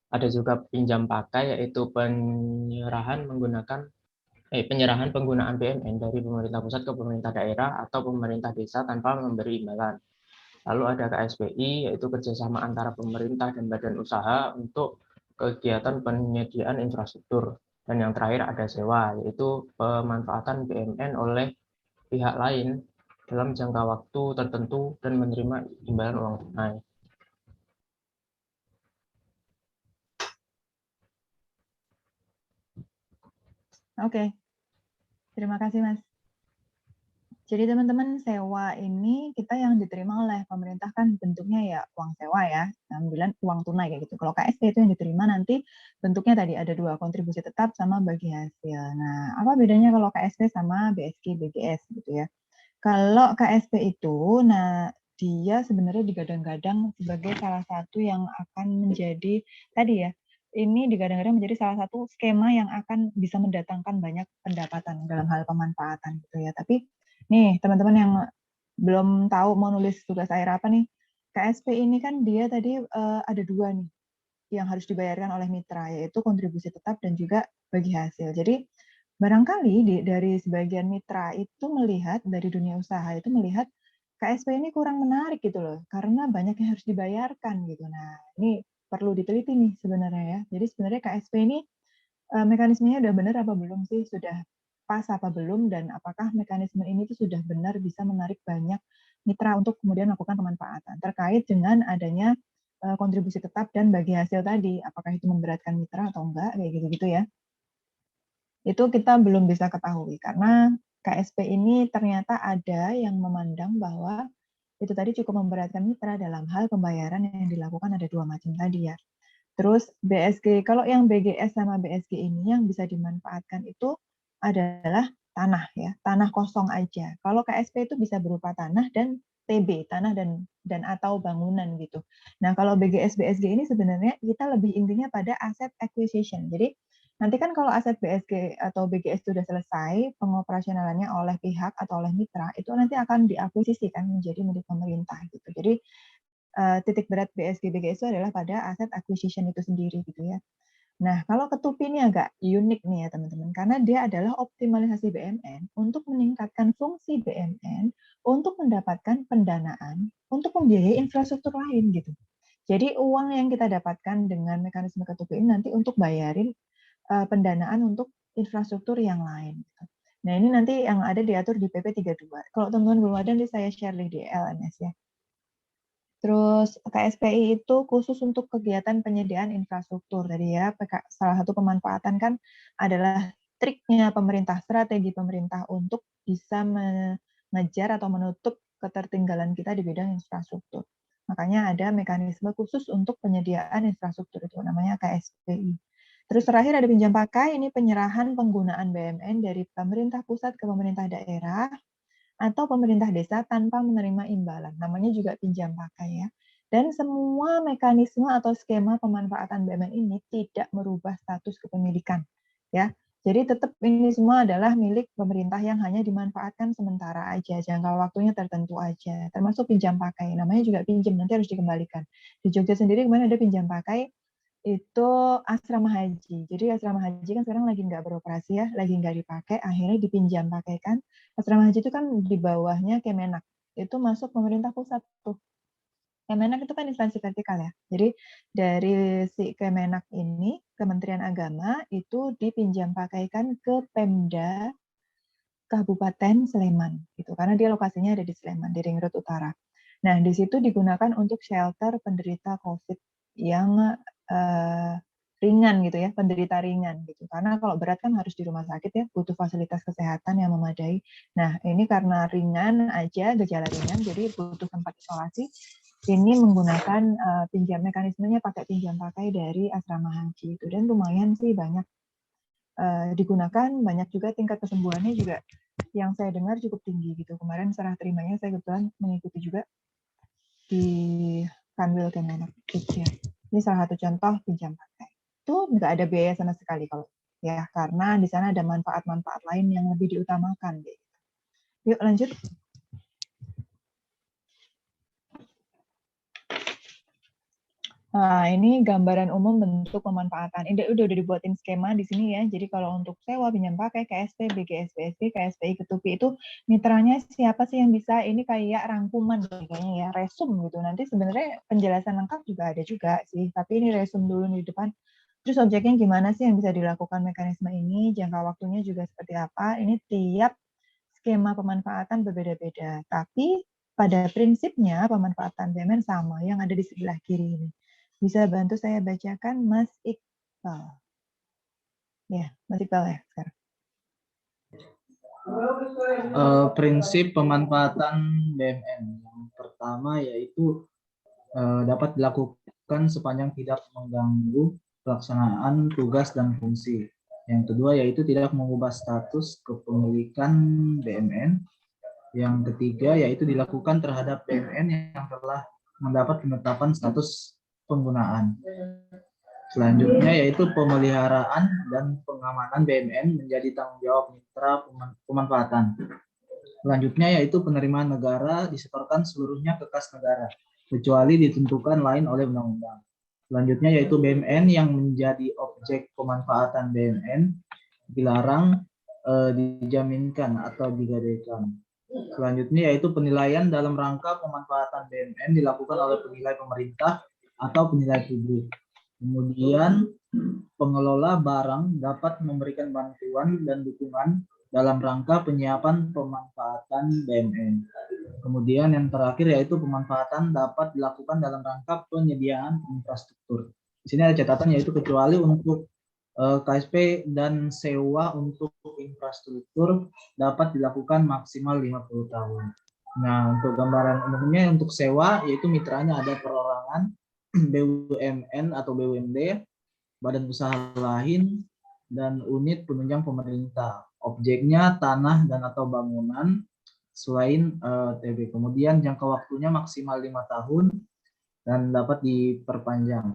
Ada juga pinjam pakai, yaitu penyerahan penggunaan BMN dari pemerintah pusat ke pemerintah daerah atau pemerintah desa tanpa memberi imbalan. Lalu ada KSPI, yaitu kerjasama antara pemerintah dan badan usaha untuk kegiatan penyediaan infrastruktur. Dan yang terakhir ada sewa, yaitu pemanfaatan BMN oleh pihak lain dalam jangka waktu tertentu dan menerima imbalan uang tunai. Oke, terima kasih Mas. Jadi teman-teman, sewa ini kita yang diterima oleh pemerintah kan bentuknya ya uang sewa ya, ambilan uang tunai kayak gitu. Kalau KSP itu yang diterima nanti bentuknya tadi ada dua, kontribusi tetap sama bagi hasil. Nah, apa bedanya kalau KSP sama BSG, BGS gitu ya? Kalau KSP itu, nah dia sebenarnya digadang-gadang sebagai salah satu yang akan menjadi tadi ya, ini digadang-gadang menjadi salah satu skema yang akan bisa mendatangkan banyak pendapatan dalam hal pemanfaatan gitu ya. Tapi nih teman-teman yang belum tahu mau nulis tugas akhir apa nih, KSP ini kan dia tadi ada dua nih yang harus dibayarkan oleh mitra, yaitu kontribusi tetap dan juga bagi hasil. Jadi barangkali dari sebagian mitra itu melihat, dari dunia usaha itu melihat KSP ini kurang menarik gitu loh, karena banyak yang harus dibayarkan gitu. Nah, ini perlu diteliti nih sebenarnya ya. Jadi sebenarnya KSP ini mekanismenya udah benar apa belum sih? Sudah pas apa belum? Dan apakah mekanisme ini tuh sudah benar bisa menarik banyak mitra untuk kemudian melakukan pemanfaatan terkait dengan adanya kontribusi tetap dan bagi hasil tadi, apakah itu memberatkan mitra atau enggak, kayak gitu-gitu ya. Itu kita belum bisa ketahui, karena KSP ini ternyata ada yang memandang bahwa itu tadi cukup memberatkan mitra dalam hal pembayaran yang dilakukan ada dua macam tadi ya. Terus BSG, kalau yang BGS sama BSG ini yang bisa dimanfaatkan itu adalah tanah ya, tanah kosong aja. Kalau KSP itu bisa berupa tanah dan TB, tanah dan atau bangunan gitu. Nah, kalau BGS BSG ini sebenarnya kita lebih intinya pada asset acquisition. Jadi nanti kan kalau aset BSG atau BGS sudah selesai pengoperasionalannya oleh pihak atau oleh mitra, itu nanti akan diakuisisikan menjadi milik pemerintah gitu. Jadi titik berat BSG BGS itu adalah pada aset acquisition itu sendiri gitu ya. Nah, kalau ketupi ini agak unik nih ya teman-teman, karena dia adalah optimalisasi BMN untuk meningkatkan fungsi BMN untuk mendapatkan pendanaan untuk membiayai infrastruktur lain gitu. Jadi uang yang kita dapatkan dengan mekanisme ketupi ini nanti untuk bayarin pendanaan untuk infrastruktur yang lain. Gitu. Nah, ini nanti yang ada diatur di PP 32. Kalau teman-teman belum ada, nanti saya share di LMS ya. Terus KSPI itu khusus untuk kegiatan penyediaan infrastruktur. Tadi ya, salah satu pemanfaatan kan adalah triknya pemerintah, strategi pemerintah untuk bisa mengejar atau menutup ketertinggalan kita di bidang infrastruktur. Makanya ada mekanisme khusus untuk penyediaan infrastruktur, itu namanya KSPI. Terus terakhir ada pinjam pakai, ini penyerahan penggunaan BMN dari pemerintah pusat ke pemerintah daerah, atau pemerintah desa tanpa menerima imbalan. Namanya juga pinjam pakai ya. Dan semua mekanisme atau skema pemanfaatan BMN ini tidak merubah status kepemilikan. Ya. Jadi tetap ini semua adalah milik pemerintah yang hanya dimanfaatkan sementara aja, jangka waktunya tertentu aja. Termasuk pinjam pakai. Namanya juga pinjam, nanti harus dikembalikan. Di Jogja sendiri kemarin ada pinjam pakai, itu asrama haji. Jadi asrama haji kan sekarang lagi nggak beroperasi ya, lagi nggak dipakai, akhirnya dipinjam pakaikan. Asrama haji itu kan di bawahnya Kemenak, itu masuk pemerintah pusat tuh. Kemenak itu kan instansi vertikal ya. Jadi dari si Kemenak ini, Kementerian Agama itu dipinjam pakaikan ke Pemda Kabupaten Sleman, gitu. Karena dia lokasinya ada di Sleman, di Ring Road Utara. Nah, di situ digunakan untuk shelter penderita COVID yang ringan gitu ya, penderita ringan gitu. Karena kalau berat kan harus di rumah sakit ya, butuh fasilitas kesehatan yang memadai. Nah, ini karena ringan aja, gejala ringan, jadi butuh tempat isolasi. Ini menggunakan mekanismenya pakai pinjam pakai dari asrama haji itu, dan lumayan sih banyak digunakan, banyak juga tingkat kesembuhannya juga yang saya dengar cukup tinggi gitu. Kemarin serah terimanya saya kebetulan mengikuti juga di Kanwil Kemenak Jogja. Ini salah satu contoh pinjam pakai. Itu nggak ada biaya sama sekali kalau ya, karena di sana ada manfaat-manfaat lain yang lebih diutamakan. Gitu. Yuk lanjut. Nah, ini gambaran umum bentuk pemanfaatan. Ini udah dibuatin skema di sini ya. Jadi kalau untuk sewa, pinjam pakai, KSP, BGS, BSD, KSPI, ketupi itu mitranya siapa sih yang bisa? Ini kayak rangkuman kayaknya ya, resum gitu. Nanti sebenarnya penjelasan lengkap juga ada juga sih. Tapi ini resum dulu di depan. Terus objeknya gimana sih yang bisa dilakukan mekanisme ini? Jangka waktunya juga seperti apa? Ini tiap skema pemanfaatan berbeda-beda. Tapi pada prinsipnya pemanfaatan BMN sama yang ada di sebelah kiri ini. Bisa bantu saya bacakan Mas Iqbal. Ya, Mas Iqbal ya sekarang. Prinsip pemanfaatan BMN. Yang pertama yaitu dapat dilakukan sepanjang tidak mengganggu pelaksanaan tugas dan fungsi. Yang kedua yaitu tidak mengubah status kepemilikan BMN. Yang ketiga yaitu dilakukan terhadap BMN yang telah mendapat penetapan status penggunaan. Selanjutnya yaitu pemeliharaan dan pengamanan BMN menjadi tanggung jawab mitra pemanfaatan. Selanjutnya yaitu penerimaan negara disetorkan seluruhnya ke kas negara, kecuali ditentukan lain oleh undang-undang. Selanjutnya yaitu BMN yang menjadi objek pemanfaatan BMN dilarang dijaminkan atau digadaikan. Selanjutnya yaitu penilaian dalam rangka pemanfaatan BMN dilakukan oleh penilai pemerintah atau penilai publik. Kemudian pengelola barang dapat memberikan bantuan dan dukungan dalam rangka penyiapan pemanfaatan BMN. Kemudian yang terakhir yaitu pemanfaatan dapat dilakukan dalam rangka penyediaan infrastruktur. Di sini ada catatan yaitu kecuali untuk KSP dan sewa untuk infrastruktur dapat dilakukan maksimal 50 tahun. Nah, untuk gambaran umumnya untuk sewa yaitu mitranya ada perorangan, BUMN atau BUMD, badan usaha lain, dan unit penunjang pemerintah. Objeknya tanah dan atau bangunan selain TB. Kemudian jangka waktunya maksimal 5 tahun dan dapat diperpanjang.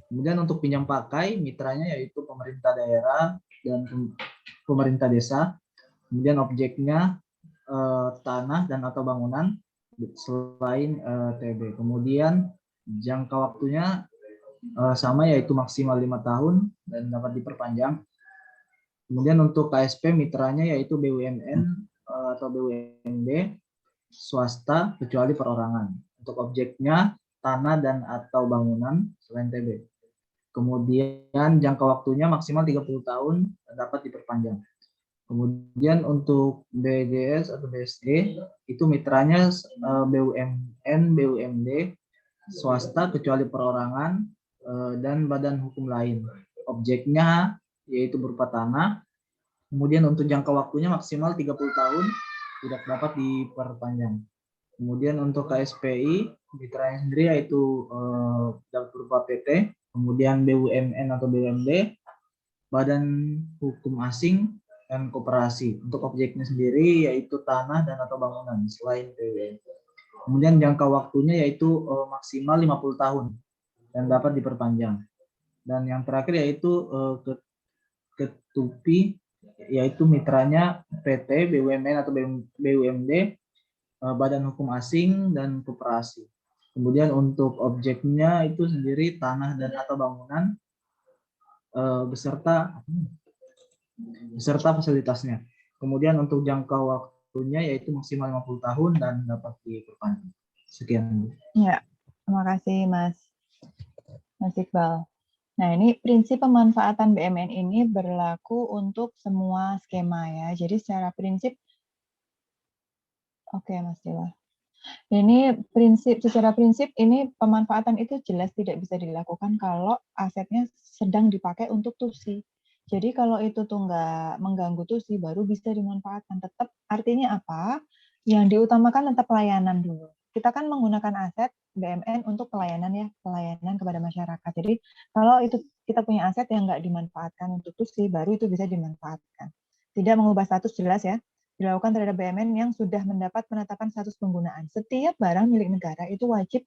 Kemudian untuk pinjam pakai, mitranya yaitu pemerintah daerah dan pemerintah desa. Kemudian objeknya tanah dan atau bangunan selain TB. Kemudian jangka waktunya sama yaitu maksimal 5 tahun dan dapat diperpanjang. Kemudian untuk KSP mitranya yaitu BUMN atau BUMD swasta kecuali perorangan. Untuk objeknya tanah dan atau bangunan selain TB. Kemudian jangka waktunya maksimal 30 tahun dan dapat diperpanjang. Kemudian untuk BGS atau BSD itu mitranya BUMN, BUMD swasta kecuali perorangan dan badan hukum lain. Objeknya yaitu berupa tanah. Kemudian untuk jangka waktunya maksimal 30 tahun, tidak dapat diperpanjang. Kemudian untuk KSPI, mitranya sendiri yaitu dapat berupa PT, kemudian BUMN atau BUMD, badan hukum asing, dan koperasi. Untuk objeknya sendiri yaitu tanah dan atau bangunan selain PWN. Kemudian jangka waktunya yaitu maksimal 50 tahun dan dapat diperpanjang. Dan yang terakhir yaitu ketupi, yaitu mitranya PT, BUMN atau BUMD, badan hukum asing, dan koperasi. Kemudian untuk objeknya itu sendiri tanah dan atau bangunan beserta fasilitasnya. Kemudian untuk jangka waktunya yaitu maksimal 50 tahun dan dapat diperpanjang. Sekian. Ya, terima kasih Mas Iqbal. Nah, ini prinsip pemanfaatan BMN ini berlaku untuk semua skema ya. Jadi secara prinsip, oke Mas Dewa. Ini secara prinsip ini pemanfaatan itu jelas tidak bisa dilakukan kalau asetnya sedang dipakai untuk tusi. Jadi kalau itu tuh nggak mengganggu tusi, baru bisa dimanfaatkan. Tetap artinya apa? Yang diutamakan tetap pelayanan dulu. Kita kan menggunakan aset BMN untuk pelayanan ya, pelayanan kepada masyarakat. Jadi kalau itu kita punya aset yang nggak dimanfaatkan untuk tusi, baru itu bisa dimanfaatkan. Tidak mengubah status jelas ya, dilakukan terhadap BMN yang sudah mendapat penetapan status penggunaan. Setiap barang milik negara itu wajib,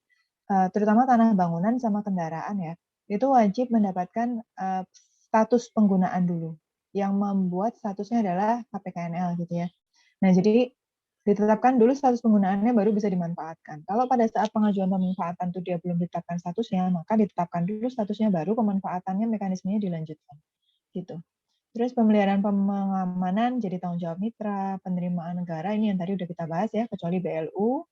terutama tanah bangunan sama kendaraan ya, itu wajib mendapatkan status penggunaan dulu. Yang membuat statusnya adalah KPKNL gitu ya. Nah jadi ditetapkan dulu status penggunaannya baru bisa dimanfaatkan. Kalau pada saat pengajuan pemanfaatan itu dia belum ditetapkan statusnya, maka ditetapkan dulu statusnya baru pemanfaatannya mekanismenya dilanjutkan. Gitu. Terus pemeliharaan pengamanan jadi tanggung jawab mitra, penerimaan negara ini yang tadi udah kita bahas ya, kecuali BLU.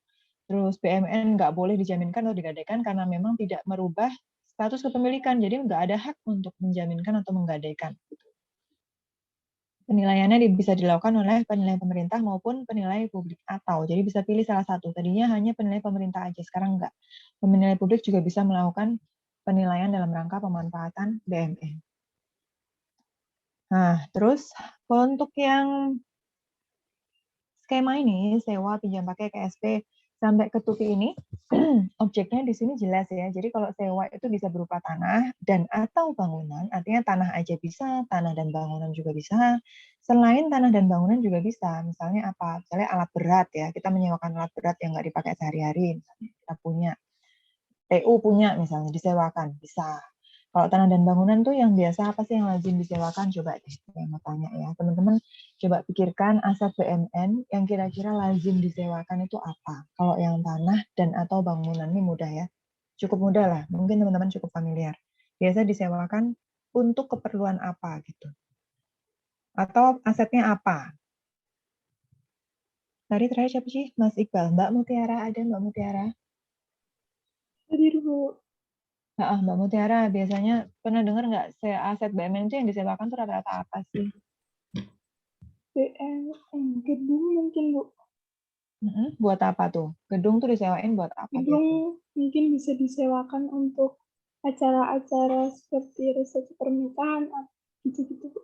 Terus BMN nggak boleh dijaminkan atau digadaikan karena memang tidak merubah status kepemilikan, jadi nggak ada hak untuk menjaminkan atau menggadaikan. Penilaiannya bisa dilakukan oleh penilai pemerintah maupun penilai publik atau, jadi bisa pilih salah satu. Tadinya hanya penilai pemerintah aja, sekarang enggak. Penilai publik juga bisa melakukan penilaian dalam rangka pemanfaatan BMN. Nah, terus untuk yang skema ini, sewa, pinjam pakai, KSP, sampai ke tupi ini, objeknya di sini jelas ya. Jadi kalau sewa itu bisa berupa tanah dan atau bangunan, artinya tanah aja bisa, tanah dan bangunan juga bisa. Selain tanah dan bangunan juga bisa. Misalnya apa? Misalnya alat berat ya, kita menyewakan alat berat yang nggak dipakai sehari-hari. Kita punya, TU punya misalnya, disewakan, bisa. Kalau tanah dan bangunan tuh yang biasa apa sih yang lazim disewakan? Coba deh yang mau tanya ya. Teman-teman coba pikirkan aset BMN yang kira-kira lazim disewakan itu apa? Kalau yang tanah dan atau bangunan ini mudah ya. Cukup mudah lah. Mungkin teman-teman cukup familiar. Biasa disewakan untuk keperluan apa gitu. Atau asetnya apa? Tadi terakhir siapa sih? Mas Iqbal. Mbak Mutiara, ada Mbak Mutiara? Hadir, Bu. Nah, Mbak Mutiara, biasanya pernah dengar nggak aset BMN itu yang disewakan tuh rata-rata apa sih? BMN, gedung mungkin, Bu. Buat apa tuh? Gedung tuh disewain buat apa? Gedung mungkin bisa disewakan untuk acara-acara seperti resepsi pernikahan, gitu-gitu, Bu.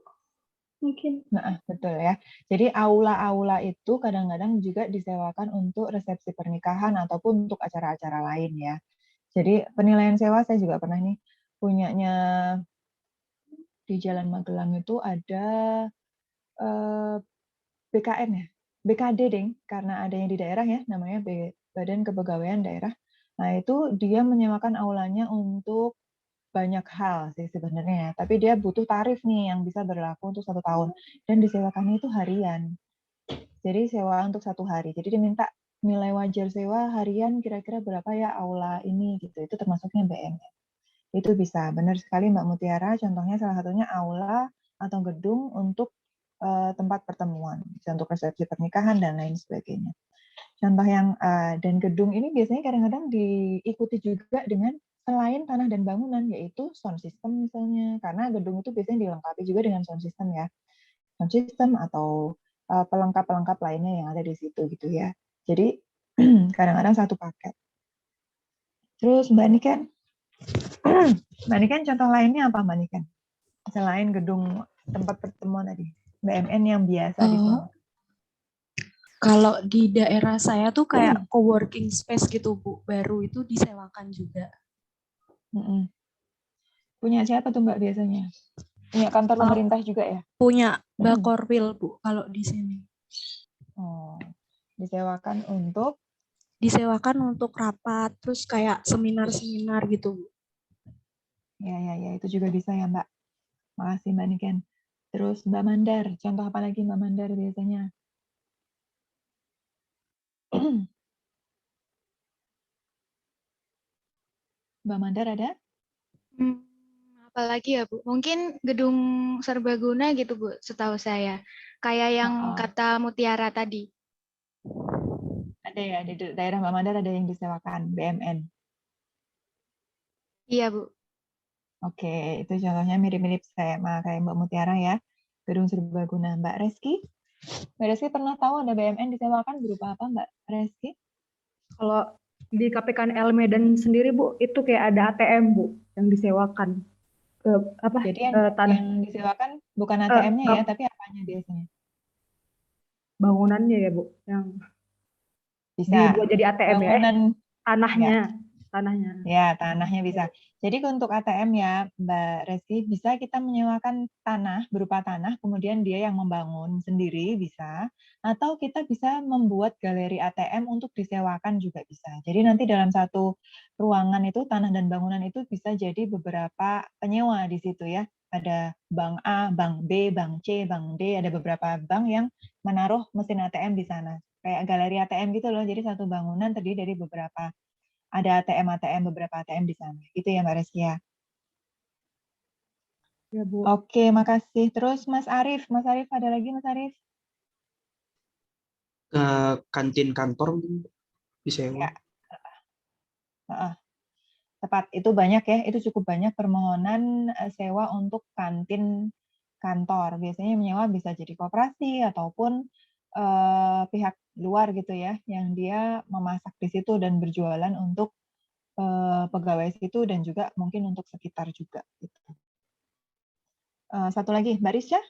Mungkin. Nah, betul ya. Jadi aula-aula itu kadang-kadang juga disewakan untuk resepsi pernikahan ataupun untuk acara-acara lain ya. Jadi penilaian sewa saya juga pernah nih punyanya di Jalan Magelang itu ada BKN ya, BKD deng, karena adanya di daerah ya, namanya Badan Kepegawaian Daerah. Nah itu dia menyewakan aulanya untuk banyak hal sih sebenarnya, tapi dia butuh tarif nih yang bisa berlaku untuk 1 tahun dan disewakannya itu harian. Jadi sewa untuk 1 hari. Jadi diminta nilai wajar sewa harian kira-kira berapa ya aula ini gitu. Itu termasuknya BMN. Itu bisa, benar sekali Mbak Mutiara, contohnya salah satunya aula atau gedung untuk tempat pertemuan, bisa untuk resepsi pernikahan dan lain sebagainya. Contoh yang dan gedung ini biasanya kadang-kadang diikuti juga dengan selain tanah dan bangunan, yaitu sound system misalnya, karena gedung itu biasanya dilengkapi juga dengan sound system ya, sound system atau pelengkap-pelengkap lainnya yang ada di situ gitu ya. Jadi kadang-kadang satu paket. Terus Mbak Niken, Mbak Niken contoh lainnya apa Mbak Niken? Selain gedung tempat pertemuan tadi, BMN yang biasa di sana. Kalau di daerah saya tuh kayak coworking space gitu Bu, baru itu disewakan juga. Punya siapa tuh Mbak biasanya? Punya kantor pemerintah juga ya? Punya Bakorwil Bu kalau di sini. Oh, disewakan untuk? Disewakan untuk rapat, terus kayak seminar-seminar gitu Bu. Ya, itu juga bisa ya Mbak. Makasih Mbak Niken. Terus Mbak Mandar, contoh apa lagi Mbak Mandar biasanya? Mbak Mandar ada? Apalagi ya Bu, mungkin gedung serbaguna gitu Bu, setahu saya. Kayak yang kata Mutiara tadi. Ada ya, di daerah Mbak Mandar ada yang disewakan, BMN. Iya Bu. Oke, itu contohnya mirip-mirip kayak Mbak Mutiara ya, gedung serbaguna. Mbak Reski? Mbak Reski pernah tahu ada BMN disewakan berupa apa Mbak Reski? Kalau di KPKNL Medan sendiri Bu, itu kayak ada ATM Bu yang disewakan. Jadi yang disewakan bukan ATM-nya ya, tapi apanya biasanya? Bangunannya ya Bu, yang bisa dibuat jadi ATM bangunan, ya, tanahnya. Ya, tanahnya bisa. Jadi untuk ATM ya, Mbak Reski, bisa kita menyewakan tanah, berupa tanah, kemudian dia yang membangun sendiri bisa, atau kita bisa membuat galeri ATM untuk disewakan juga bisa. Jadi nanti dalam satu ruangan itu, tanah dan bangunan itu bisa jadi beberapa penyewa di situ ya. Ada bank A, bank B, bank C, bank D, ada beberapa bank yang menaruh mesin ATM di sana. Kayak galeri ATM gitu loh, jadi satu bangunan terdiri dari beberapa ada ATM, beberapa ATM di sana. Itu ya Mbak Reski ya. Ya Bu. Oke, makasih. Terus Mas Arief ada lagi Mas Arief? Kantin kantor disewa. Ya. Tepat, itu banyak ya, itu cukup banyak permohonan sewa untuk kantin kantor. Biasanya menyewa bisa jadi koperasi ataupun pihak luar gitu ya, yang dia memasak di situ dan berjualan untuk pegawai situ dan juga mungkin untuk sekitar juga. Gitu. Satu lagi, Mbak Risha?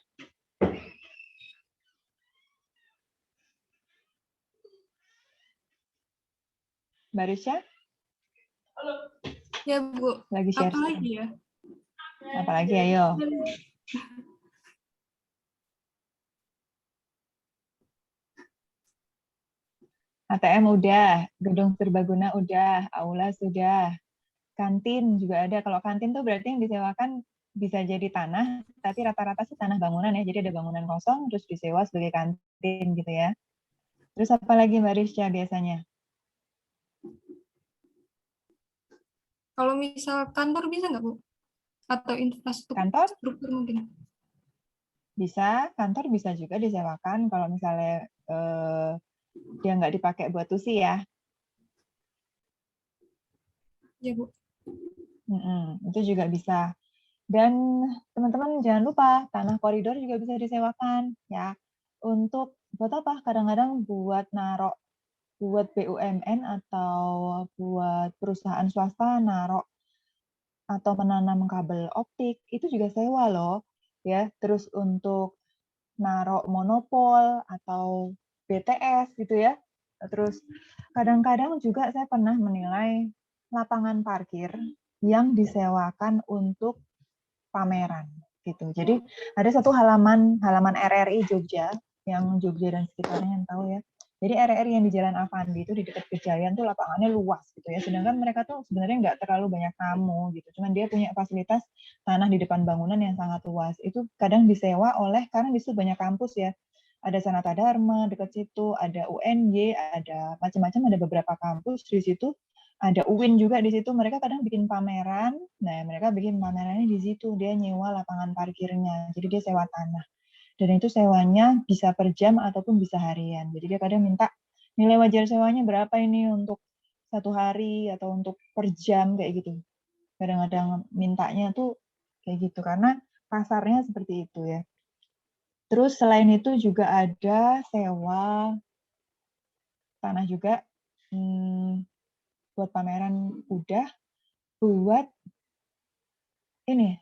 Mbak Risha? Halo. Ya Bu. Lagi share. Apa lagi ya? Apalagi ayo. ATM udah, gedung serbaguna udah, aula sudah, kantin juga ada. Kalau kantin tuh berarti yang disewakan bisa jadi tanah, tapi rata-rata sih tanah bangunan ya. Jadi ada bangunan kosong terus disewa sebagai kantin gitu ya. Terus apa lagi Mbak Risha biasanya? Kalau misal kantor bisa nggak Bu? Atau infrastruktur mungkin? Bisa, kantor bisa juga disewakan kalau misalnya dia nggak dipakai buat tusi ya. Ya Bu. Itu juga bisa. Dan teman-teman jangan lupa tanah koridor juga bisa disewakan ya. Untuk buat apa? Kadang-kadang buat narok, buat BUMN atau buat perusahaan swasta narok atau menanam kabel optik itu juga sewa loh ya. Terus untuk narok monopol atau BTS gitu ya. Terus kadang-kadang juga saya pernah menilai lapangan parkir yang disewakan untuk pameran gitu. Jadi ada satu halaman RRI Jogja yang Jogja dan sekitarnya yang tahu ya. Jadi RRI yang di Jalan Avandi itu di dekat Kejayaan tuh lapangannya luas gitu ya. Sedangkan mereka tuh sebenarnya nggak terlalu banyak tamu gitu. Cuman dia punya fasilitas tanah di depan bangunan yang sangat luas. Itu kadang disewa oleh karena di situ banyak kampus ya. Ada Sanata Dharma dekat situ, ada UNY, ada macam-macam, ada beberapa kampus di situ. Ada UIN juga di situ, mereka kadang bikin pameran. Nah, mereka bikin pamerannya di situ. Dia nyewa lapangan parkirnya. Jadi dia sewa tanah. Dan itu sewanya bisa per jam ataupun bisa harian. Jadi dia kadang minta nilai wajar sewanya berapa ini untuk 1 hari atau untuk per jam kayak gitu. Kadang-kadang mintanya tuh kayak gitu karena pasarnya seperti itu ya. Terus selain itu juga ada sewa tanah juga. Buat pameran udah, buat ini,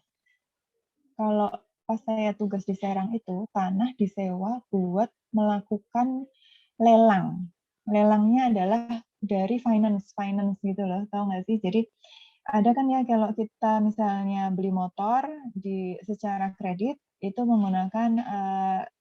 kalau pas saya tugas di Serang itu, tanah disewa buat melakukan lelang. Lelangnya adalah dari finance gitu loh, tahu nggak sih? Jadi ada kan ya kalau kita misalnya beli motor secara kredit, itu menggunakan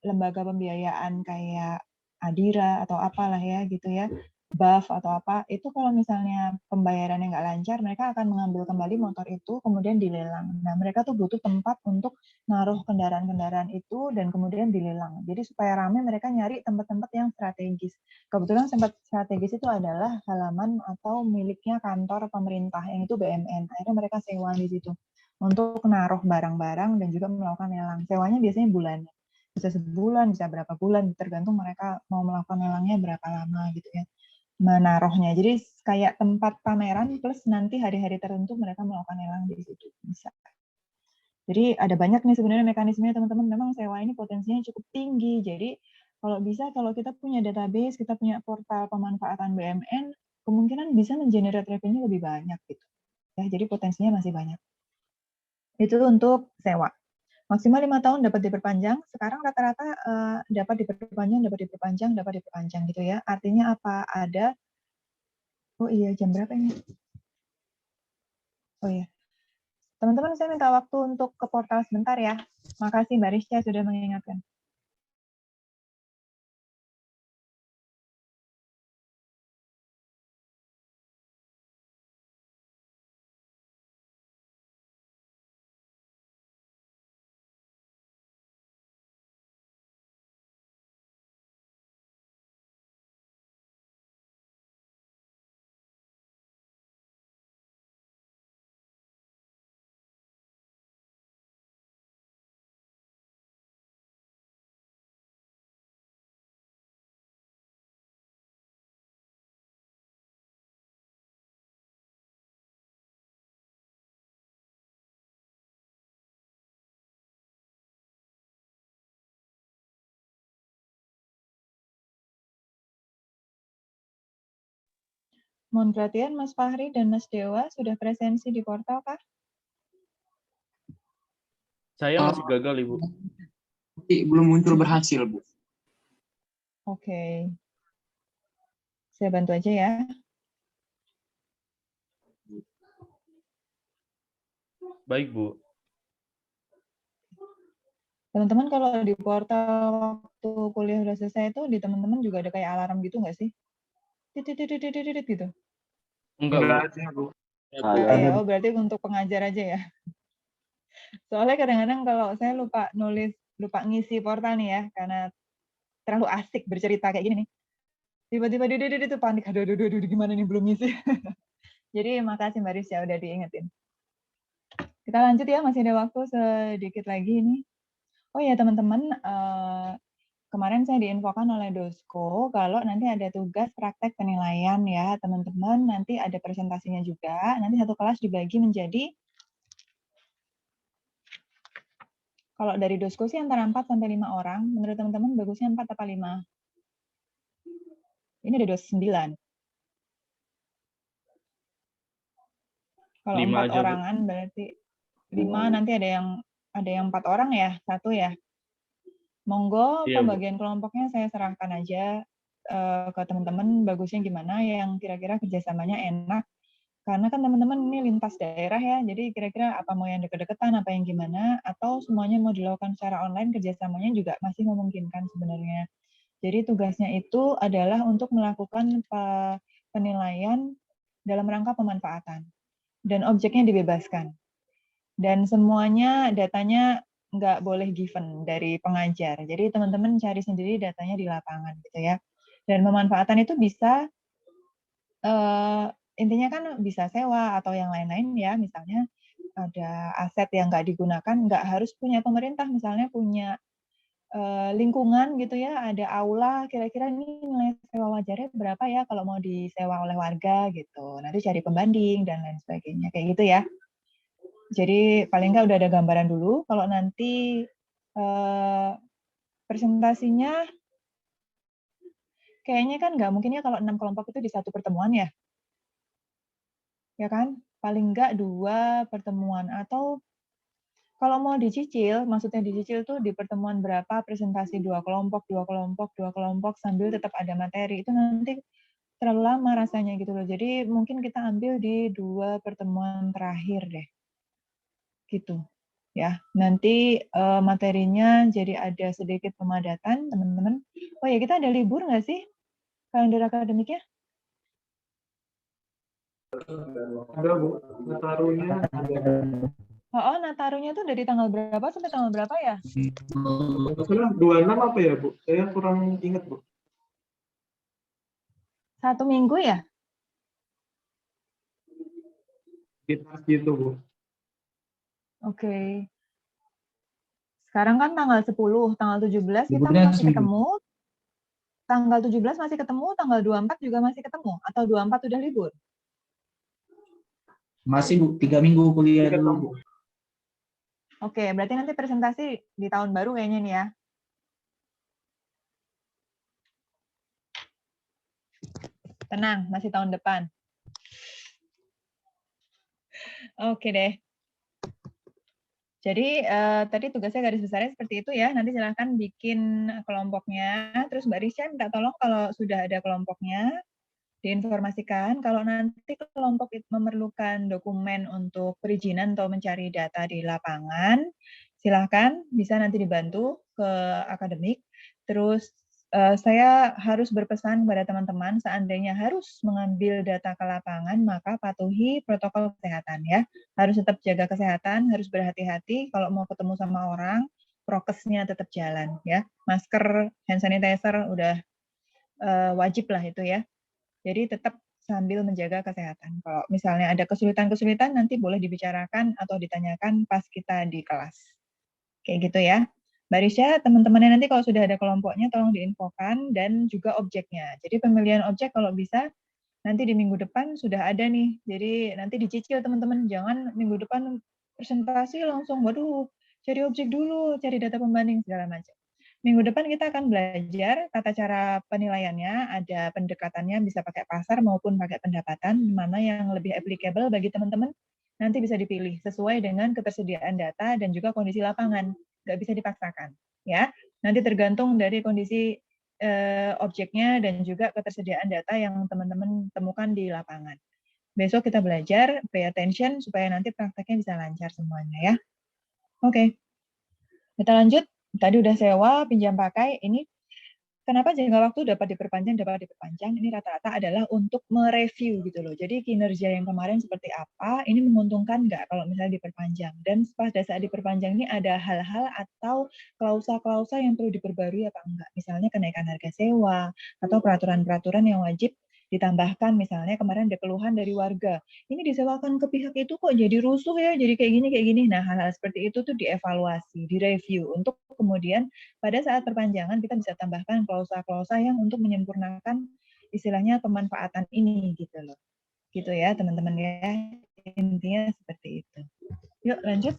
lembaga pembiayaan kayak Adira atau apalah ya gitu ya, BAF atau apa, itu kalau misalnya pembayarannya nggak lancar, mereka akan mengambil kembali motor itu, kemudian dilelang. Nah, mereka tuh butuh tempat untuk naruh kendaraan-kendaraan itu, dan kemudian dilelang. Jadi supaya ramai, mereka nyari tempat-tempat yang strategis. Kebetulan tempat strategis itu adalah halaman atau miliknya kantor pemerintah, yang itu BMN. Akhirnya mereka sewa di situ untuk naruh barang-barang dan juga melakukan lelang. Sewanya biasanya bulanan. Bisa sebulan, bisa berapa bulan, tergantung mereka mau melakukan lelangnya berapa lama gitu ya. Menaruhnya. Jadi kayak tempat pameran plus nanti hari-hari tertentu mereka melakukan lelang di situ. Bisa. Jadi ada banyak nih sebenarnya mekanismenya teman-teman. Memang sewa ini potensinya cukup tinggi. Jadi kalau bisa, kalau kita punya database, kita punya portal pemanfaatan BMN, kemungkinan bisa mengenerate revenue lebih banyak gitu. Ya, jadi potensinya masih banyak. Itu untuk sewa. Maksimal 5 tahun dapat diperpanjang. Sekarang rata-rata dapat diperpanjang gitu ya. Artinya apa? Ada, oh iya, jam berapa ini? Oh iya. Teman-teman, saya minta waktu untuk ke portal sebentar ya. Makasih Mbak Risca sudah mengingatkan. Mohon perhatian Mas Fahri dan Mas Dewa sudah presensi di portal kah? Saya masih gagal, Ibu. Belum muncul berhasil, Bu. Oke. Saya bantu aja ya. Baik, Bu. Teman-teman kalau di portal waktu kuliah udah selesai itu, di teman-teman juga ada kayak alarm gitu nggak sih? Titit gitu. Enggak, Bu. Oh, berarti untuk pengajar aja ya. Soalnya kadang-kadang kalau saya lupa ngisi portal nih ya, karena terlalu asik bercerita kayak gini nih. Tiba-tiba itu panik, aduh, gimana nih belum ngisi. Jadi makasih Mbak Risya udah diingetin. Kita lanjut ya, masih ada waktu sedikit lagi ini. Oh ya teman-teman, kemarin saya diinfokan oleh Dosko kalau nanti ada tugas praktek penilaian ya teman-teman, nanti ada presentasinya juga, nanti satu kelas dibagi menjadi, kalau dari Dosko sih antara 4 sampai 5 orang, menurut teman-teman bagusnya 4 atau 5? Ini ada 29. Kalau 4 aja, orangan Bu. berarti 5, nanti ada yang 4 orang ya, 1 ya. Monggo Iya, Bu. pembagian kelompoknya saya serahkan aja ke teman-teman bagusnya gimana yang kira-kira kerjasamanya enak. Karena kan teman-teman ini lintas daerah ya, jadi kira-kira apa mau yang deket-deketan, apa yang gimana, atau semuanya mau dilakukan secara online, kerjasamanya juga masih memungkinkan sebenarnya. Jadi tugasnya itu adalah untuk melakukan penilaian dalam rangka pemanfaatan. Dan objeknya dibebaskan. Dan semuanya datanya nggak boleh given dari pengajar. Jadi teman-teman cari sendiri datanya di lapangan gitu ya. Dan pemanfaatan itu bisa intinya kan bisa sewa atau yang lain-lain ya, misalnya ada aset yang nggak digunakan, nggak harus punya pemerintah, misalnya punya lingkungan gitu ya, ada aula, kira-kira ini nilai sewa wajarnya berapa ya kalau mau disewa oleh warga gitu. Nanti cari pembanding dan lain sebagainya, kayak gitu ya. Jadi paling nggak udah ada gambaran dulu, kalau nanti presentasinya kayaknya kan nggak mungkin ya kalau 6 kelompok itu di satu pertemuan ya. Ya kan? Paling nggak 2 pertemuan, atau kalau mau dicicil, maksudnya dicicil tuh di pertemuan berapa presentasi 2 kelompok, 2 kelompok, 2 kelompok sambil tetap ada materi. Itu nanti terlalu lama rasanya gitu loh. Jadi mungkin kita ambil di 2 pertemuan terakhir deh. Gitu. Ya, nanti materinya jadi ada sedikit pemadatan, teman-teman. Oh ya, kita ada libur nggak sih kalender akademiknya? Ada Bu, Natarunya ada. Oh, Natarunya tuh dari tanggal berapa sampai tanggal berapa ya? Masalah 26 apa ya Bu? Saya kurang ingat Bu. 1 minggu ya? Sekitar situ Bu. Oke. Sekarang kan tanggal 10, tanggal 17 kita Liburnya masih seminggu. ketemu. Tanggal 17 masih ketemu, tanggal 24 juga masih ketemu. Atau 24 udah libur? Masih Bu, 3 minggu kuliah dulu Bu. Oke, berarti nanti presentasi di tahun baru kayaknya nih ya. Tenang, masih tahun depan. Oke deh. Jadi tadi tugasnya garis besarnya seperti itu ya. Nanti silahkan bikin kelompoknya. Terus Mbak Risha minta tolong kalau sudah ada kelompoknya, diinformasikan. Kalau nanti kelompok itu memerlukan dokumen untuk perizinan atau mencari data di lapangan, silahkan bisa nanti dibantu ke akademik. Terus saya harus berpesan kepada teman-teman, seandainya harus mengambil data ke lapangan, maka patuhi protokol kesehatan ya. Harus tetap jaga kesehatan, harus berhati-hati. Kalau mau ketemu sama orang, prokesnya tetap jalan ya. Masker, hand sanitizer udah wajib lah itu ya. Jadi tetap sambil menjaga kesehatan. Kalau misalnya ada kesulitan-kesulitan, nanti boleh dibicarakan atau ditanyakan pas kita di kelas. Kayak gitu ya. Mbak Risha, teman-temannya nanti kalau sudah ada kelompoknya, tolong diinfokan dan juga objeknya. Jadi pemilihan objek kalau bisa, nanti di minggu depan sudah ada nih. Jadi nanti dicicil teman-teman. Jangan minggu depan presentasi langsung, waduh, cari objek dulu, cari data pembanding, segala macam. Minggu depan kita akan belajar tata cara penilaiannya, ada pendekatannya bisa pakai pasar maupun pakai pendapatan, mana yang lebih applicable bagi teman-teman, nanti bisa dipilih sesuai dengan ketersediaan data dan juga kondisi lapangan, nggak bisa dipaksakan. Ya, nanti tergantung dari kondisi objeknya dan juga ketersediaan data yang teman-teman temukan di lapangan. Besok kita belajar, pay attention, supaya nanti prakteknya bisa lancar semuanya ya. Oke, kita lanjut. Tadi udah sewa, pinjam pakai. Ini kenapa jangka waktu dapat diperpanjang? Ini rata-rata adalah untuk mereview gitu loh. Jadi kinerja yang kemarin seperti apa, ini menguntungkan nggak kalau misalnya diperpanjang. Dan pada saat diperpanjang ini ada hal-hal atau klausa-klausa yang perlu diperbarui apa enggak. Misalnya kenaikan harga sewa, atau peraturan-peraturan yang wajib ditambahkan. Misalnya kemarin ada keluhan dari warga, ini disewakan ke pihak itu kok jadi rusuh ya, jadi kayak gini. Nah, hal-hal seperti itu tuh dievaluasi, direview, untuk kemudian pada saat perpanjangan kita bisa tambahkan klausa-klausa yang untuk menyempurnakan istilahnya pemanfaatan ini gitu loh. Gitu ya teman-teman ya. Intinya seperti itu. Yuk lanjut.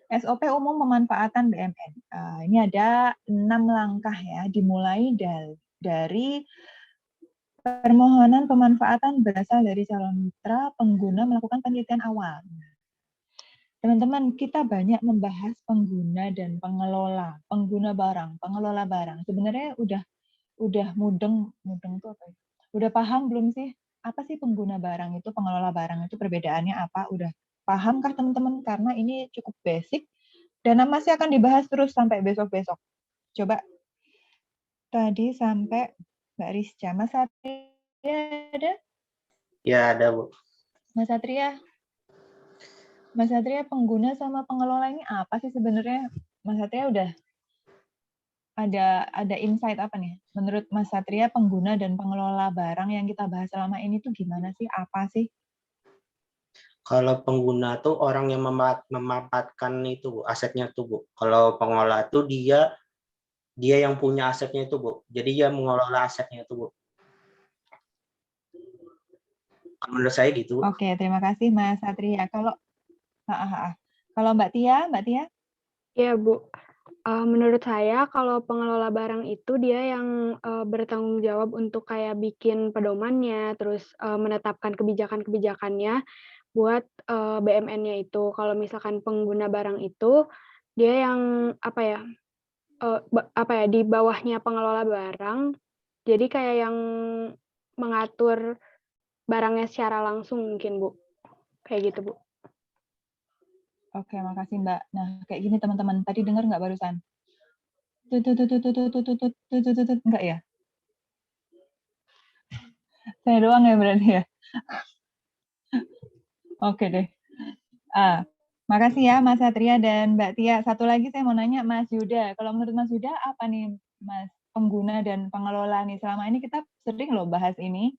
SOP umum pemanfaatan BMN. Ini ada 6 langkah ya, dimulai dari permohonan pemanfaatan berasal dari calon mitra pengguna melakukan penelitian awal. Teman-teman, kita banyak membahas pengguna dan pengelola, pengguna barang, pengelola barang. Sebenarnya udah mudeng itu apa ya? Udah paham belum sih? Apa sih pengguna barang itu, pengelola barang itu perbedaannya apa? Udah pahamkah teman-teman? Karena ini cukup basic dan masih akan dibahas terus sampai besok-besok. Coba tadi sampai Mbak Risca, Mas Satria ada? Ya, ada Bu. Mas Satria, pengguna sama pengelola ini apa sih sebenarnya? Mas Satria udah ada insight apa nih? Menurut Mas Satria, pengguna dan pengelola barang yang kita bahas selama ini tuh gimana sih? Apa sih? Kalau pengguna tuh orang yang memanfaatkan itu Bu, asetnya tuh Bu. Kalau pengelola tuh dia yang punya asetnya itu Bu. Jadi dia mengelola asetnya itu Bu. Menurut saya gitu. Oke, terima kasih Mas Satria. Kalau Mbak Tia? Ya Bu, menurut saya kalau pengelola barang itu dia yang bertanggung jawab untuk kayak bikin pedomannya, terus menetapkan kebijakan-kebijakannya buat BMN-nya itu. Kalau misalkan pengguna barang itu dia yang di bawahnya pengelola barang, jadi kayak yang mengatur barangnya secara langsung mungkin Bu, kayak gitu Bu. Oke, makasih Mbak. Nah, kayak gini teman-teman. Tadi dengar nggak barusan? Enggak ya? Saya doang ya berarti ya? Oke deh. Makasih ya Mas Satria dan Mbak Tia. Satu lagi saya mau nanya Mas Yuda. Kalau menurut Mas Yuda apa nih Mas pengguna dan pengelola nih? Selama ini kita sering loh bahas ini.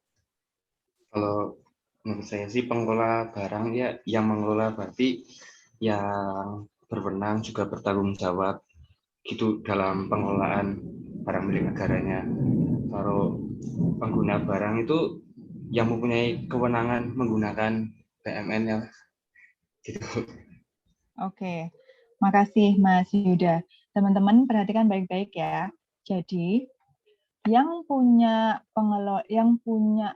Kalau menurut saya sih pengelola barang ya yang mengelola berarti yang berwenang juga bertanggung jawab gitu dalam pengelolaan barang milik negaranya. Kalau pengguna barang itu yang mempunyai kewenangan menggunakan BMN ya gitu. Oke, makasih Mas Yuda. Teman-teman perhatikan baik-baik ya. Jadi yang punya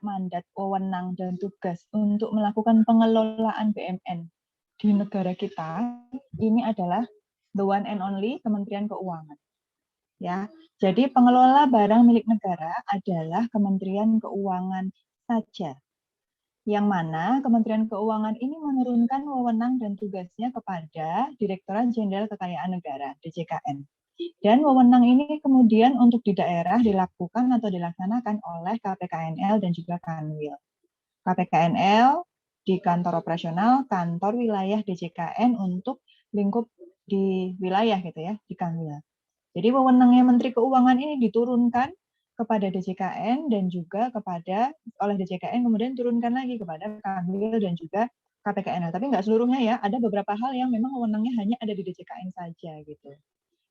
mandat, wewenang dan tugas untuk melakukan pengelolaan BMN di negara kita ini adalah the one and only Kementerian Keuangan. Ya, jadi pengelola barang milik negara adalah Kementerian Keuangan saja. Yang mana Kementerian Keuangan ini menurunkan wewenang dan tugasnya kepada Direktorat Jenderal Kekayaan Negara (DJKN). Dan wewenang ini kemudian untuk di daerah dilakukan atau dilaksanakan oleh KPKNL dan juga Kanwil. KPKNL di kantor operasional, kantor wilayah DJKN untuk lingkup di wilayah gitu ya, di Kanwil. Jadi wewenangnya Menteri Keuangan ini diturunkan kepada DJKN dan juga oleh DJKN kemudian turunkan lagi kepada Kanwil dan juga KPKNL. Tapi nggak seluruhnya ya, ada beberapa hal yang memang wewenangnya hanya ada di DJKN saja gitu.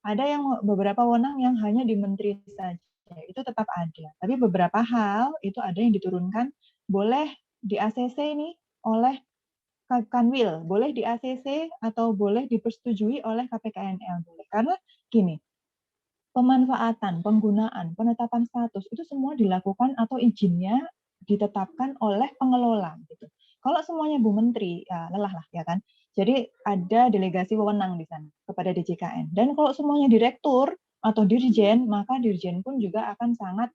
Ada yang beberapa wewenang yang hanya di Menteri saja, itu tetap ada. Tapi beberapa hal itu ada yang diturunkan, boleh di ACC ini oleh Kanwil, boleh di ACC atau boleh dipersetujui oleh KPKNL. Karena gini, pemanfaatan, penggunaan, penetapan status itu semua dilakukan atau izinnya ditetapkan oleh pengelola. Gitu. Kalau semuanya Bu Menteri, ya lelah lah ya kan. Jadi ada delegasi wewenang di sana kepada DJKN. Dan kalau semuanya direktur atau dirjen, maka dirjen pun juga akan sangat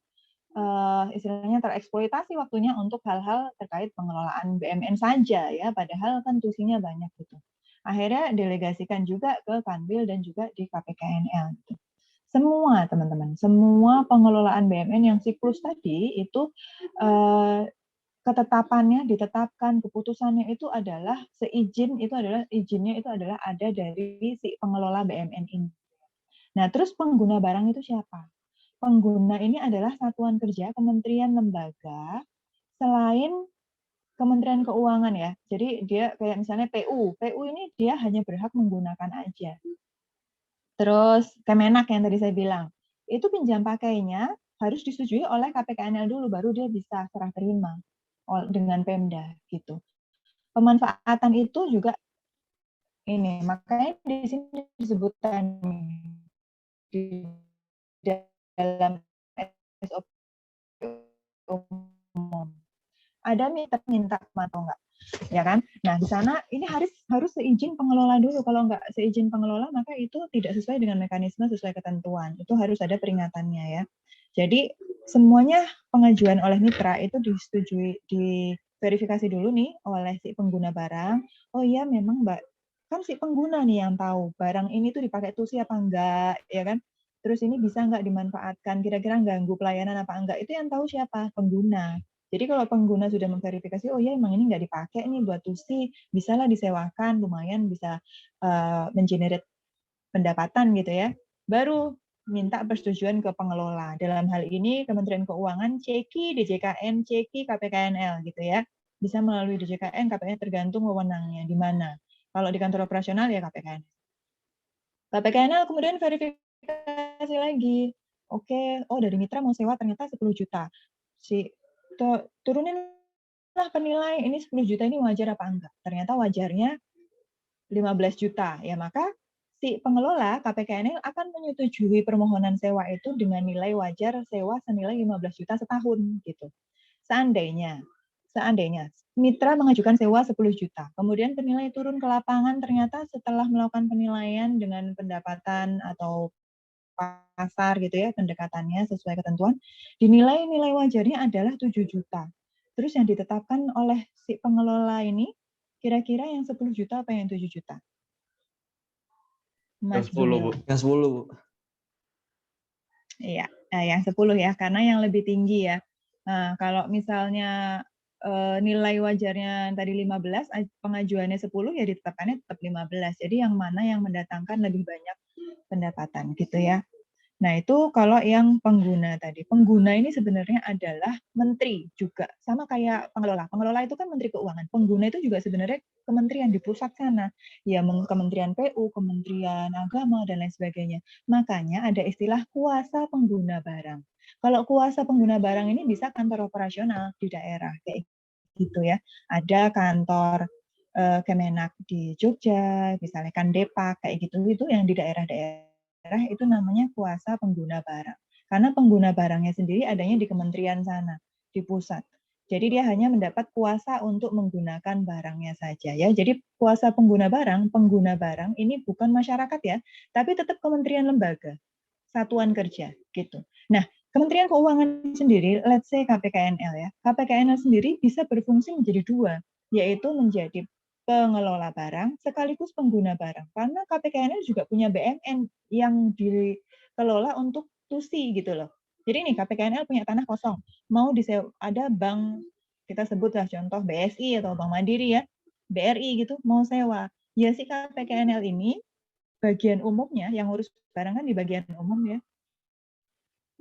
istilahnya tereksploitasi waktunya untuk hal-hal terkait pengelolaan BMN saja ya, padahal kan tusinya banyak gitu. Akhirnya delegasikan juga ke Kanwil dan juga di KPKNL. Gitu. Semua teman-teman, semua pengelolaan BMN yang siklus tadi itu ketetapannya ditetapkan, keputusannya itu adalah izinnya itu adalah ada dari si pengelola BMN ini. Nah, terus pengguna barang itu siapa? Pengguna ini adalah satuan kerja kementerian lembaga selain Kementerian Keuangan ya. Jadi dia kayak misalnya PU. PU ini dia hanya berhak menggunakan aja. Terus Kemenak yang tadi saya bilang. Itu pinjam pakainya harus disetujui oleh KPKNL dulu, baru dia bisa serah terima dengan Pemda gitu. Pemanfaatan itu juga ini, makanya di sini disebutkan di dalam SOP umum. Ada minta atau enggak, ya kan? Nah di sana ini harus seizin pengelola dulu. Kalau enggak seizin pengelola maka itu tidak sesuai dengan mekanisme sesuai ketentuan. Itu harus ada peringatannya ya. Jadi semuanya pengajuan oleh mitra itu disetujui, diverifikasi dulu nih oleh si pengguna barang. Oh iya memang Mbak, kan si pengguna nih yang tahu barang ini tuh dipakai tusi apa enggak, ya kan? Terus ini bisa nggak dimanfaatkan, kira-kira ganggu pelayanan apa enggak, itu yang tahu siapa? Pengguna. Jadi kalau pengguna sudah memverifikasi, oh ya emang ini nggak dipakai nih buat tusi, bisalah disewakan, lumayan bisa mengenerate pendapatan gitu ya. Baru minta persetujuan ke pengelola. Dalam hal ini Kementerian Keuangan, CEKI, DJKN, CEKI, KPKNL gitu ya. Bisa melalui DJKN, KPKN tergantung wewenangnya di mana. Kalau di kantor operasional ya KPKN. KPKNL kemudian verifikasi lagi. Oke, oh dari mitra mau sewa ternyata 10 juta. Turuninlah penilai, ini 10 juta ini wajar apa enggak? Ternyata wajarnya 15 juta. Ya maka si pengelola KPKNL akan menyetujui permohonan sewa itu dengan nilai wajar sewa senilai 15 juta setahun gitu. Seandainya mitra mengajukan sewa 10 juta, kemudian penilai turun ke lapangan ternyata setelah melakukan penilaian dengan pendapatan atau pasar gitu ya, pendekatannya sesuai ketentuan, dinilai nilai wajarnya adalah 7 juta. Terus yang ditetapkan oleh si pengelola ini kira-kira yang 10 juta apa yang 7 juta? Yang 10, Bu. Yang 10, Bu. Iya, nah yang 10 ya, karena yang lebih tinggi ya. Nah, kalau misalnya nilai wajarnya tadi 15, pengajuannya 10 ya ditetapkannya tetap 15. Jadi yang mana yang mendatangkan lebih banyak pendapatan gitu ya. Nah, itu kalau yang pengguna tadi. Pengguna ini sebenarnya adalah menteri juga. Sama kayak pengelola. Pengelola itu kan Menteri Keuangan. Pengguna itu juga sebenarnya kementerian di pusat sana. Ya, Kementerian PU, Kementerian Agama, dan lain sebagainya. Makanya ada istilah kuasa pengguna barang. Kalau kuasa pengguna barang ini bisa kantor operasional di daerah. Kayak gitu ya. Ada kantor Kemenak di Jogja, misalnya Kandepak, kayak gitu. Itu yang di daerah-daerah itu namanya kuasa pengguna barang. Karena pengguna barangnya sendiri adanya di kementerian sana, di pusat. Jadi dia hanya mendapat kuasa untuk menggunakan barangnya saja ya. Jadi kuasa pengguna barang ini bukan masyarakat ya, tapi tetap kementerian lembaga, satuan kerja gitu. Nah, Kementerian Keuangan sendiri, let's say KPKNL ya. KPKNL sendiri bisa berfungsi menjadi dua, yaitu menjadi pengelola barang sekaligus pengguna barang. Karena KPKNL juga punya BMN yang dikelola untuk tusi gitu loh. Jadi nih KPKNL punya tanah kosong, mau disewa, ada bank, kita sebutlah contoh BSI atau Bank Mandiri ya, BRI gitu, mau sewa. Ya si KPKNL ini bagian umumnya yang ngurus barang kan di bagian umum ya,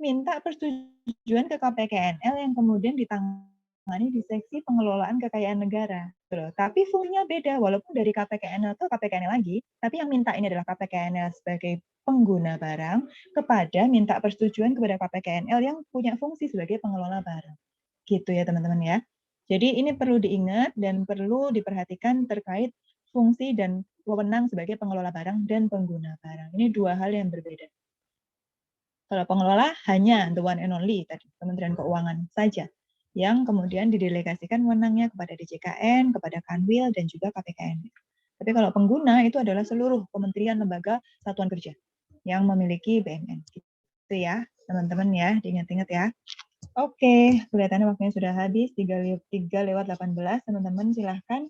minta persetujuan ke KPKNL yang kemudian ditangani di seksi pengelolaan kekayaan negara. Tapi fungsinya beda, walaupun dari KPKNL ke KPKNL lagi, tapi yang minta ini adalah KPKNL sebagai pengguna barang kepada minta persetujuan kepada KPKNL yang punya fungsi sebagai pengelola barang. Gitu ya teman-teman ya. Jadi ini perlu diingat dan perlu diperhatikan terkait fungsi dan wewenang sebagai pengelola barang dan pengguna barang. Ini dua hal yang berbeda. Kalau pengelola hanya the one and only tadi Kementerian Keuangan saja yang kemudian didelegasikan wewenangnya kepada DJKN, kepada Kanwil dan juga KPKN. Tapi kalau pengguna itu adalah seluruh kementerian, lembaga, satuan kerja yang memiliki BMN. Gitu ya, teman-teman ya, diingat-ingat ya. Oke, kelihatannya waktunya sudah habis 3:18, teman-teman silahkan.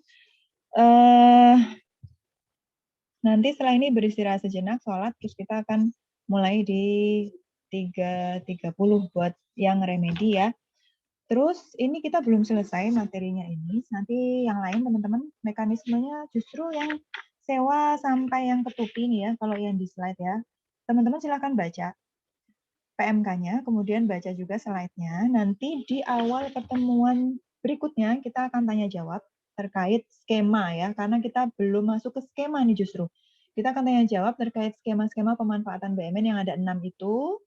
Nanti setelah ini beristirahat sejenak, sholat, terus kita akan mulai di 3:30 buat yang remedi ya. Terus ini kita belum selesai materinya ini. Nanti yang lain teman-teman mekanismenya justru yang sewa sampai yang ketupi nih ya. Kalau yang di slide ya. Teman-teman silakan baca PMK-nya, kemudian baca juga slide-nya. Nanti di awal pertemuan berikutnya kita akan tanya jawab terkait skema ya. Karena kita belum masuk ke skema nih justru. Kita akan tanya jawab terkait skema-skema pemanfaatan BMN yang ada 6 itu.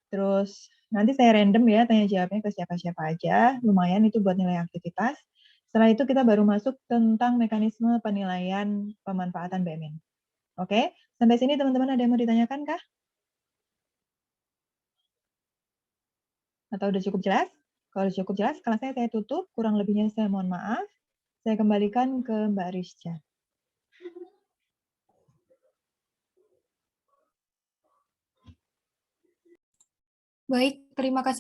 Terus nanti saya random ya tanya jawabnya ke siapa-siapa aja. Lumayan itu buat nilai aktivitas. Setelah itu kita baru masuk tentang mekanisme penilaian pemanfaatan BMN. Oke, sampai sini teman-teman ada yang mau ditanyakan kah? Atau udah cukup jelas? Kalau udah cukup jelas, kelasnya saya tutup. Kurang lebihnya saya mohon maaf. Saya kembalikan ke Mbak Rizka. Baik, terima kasih.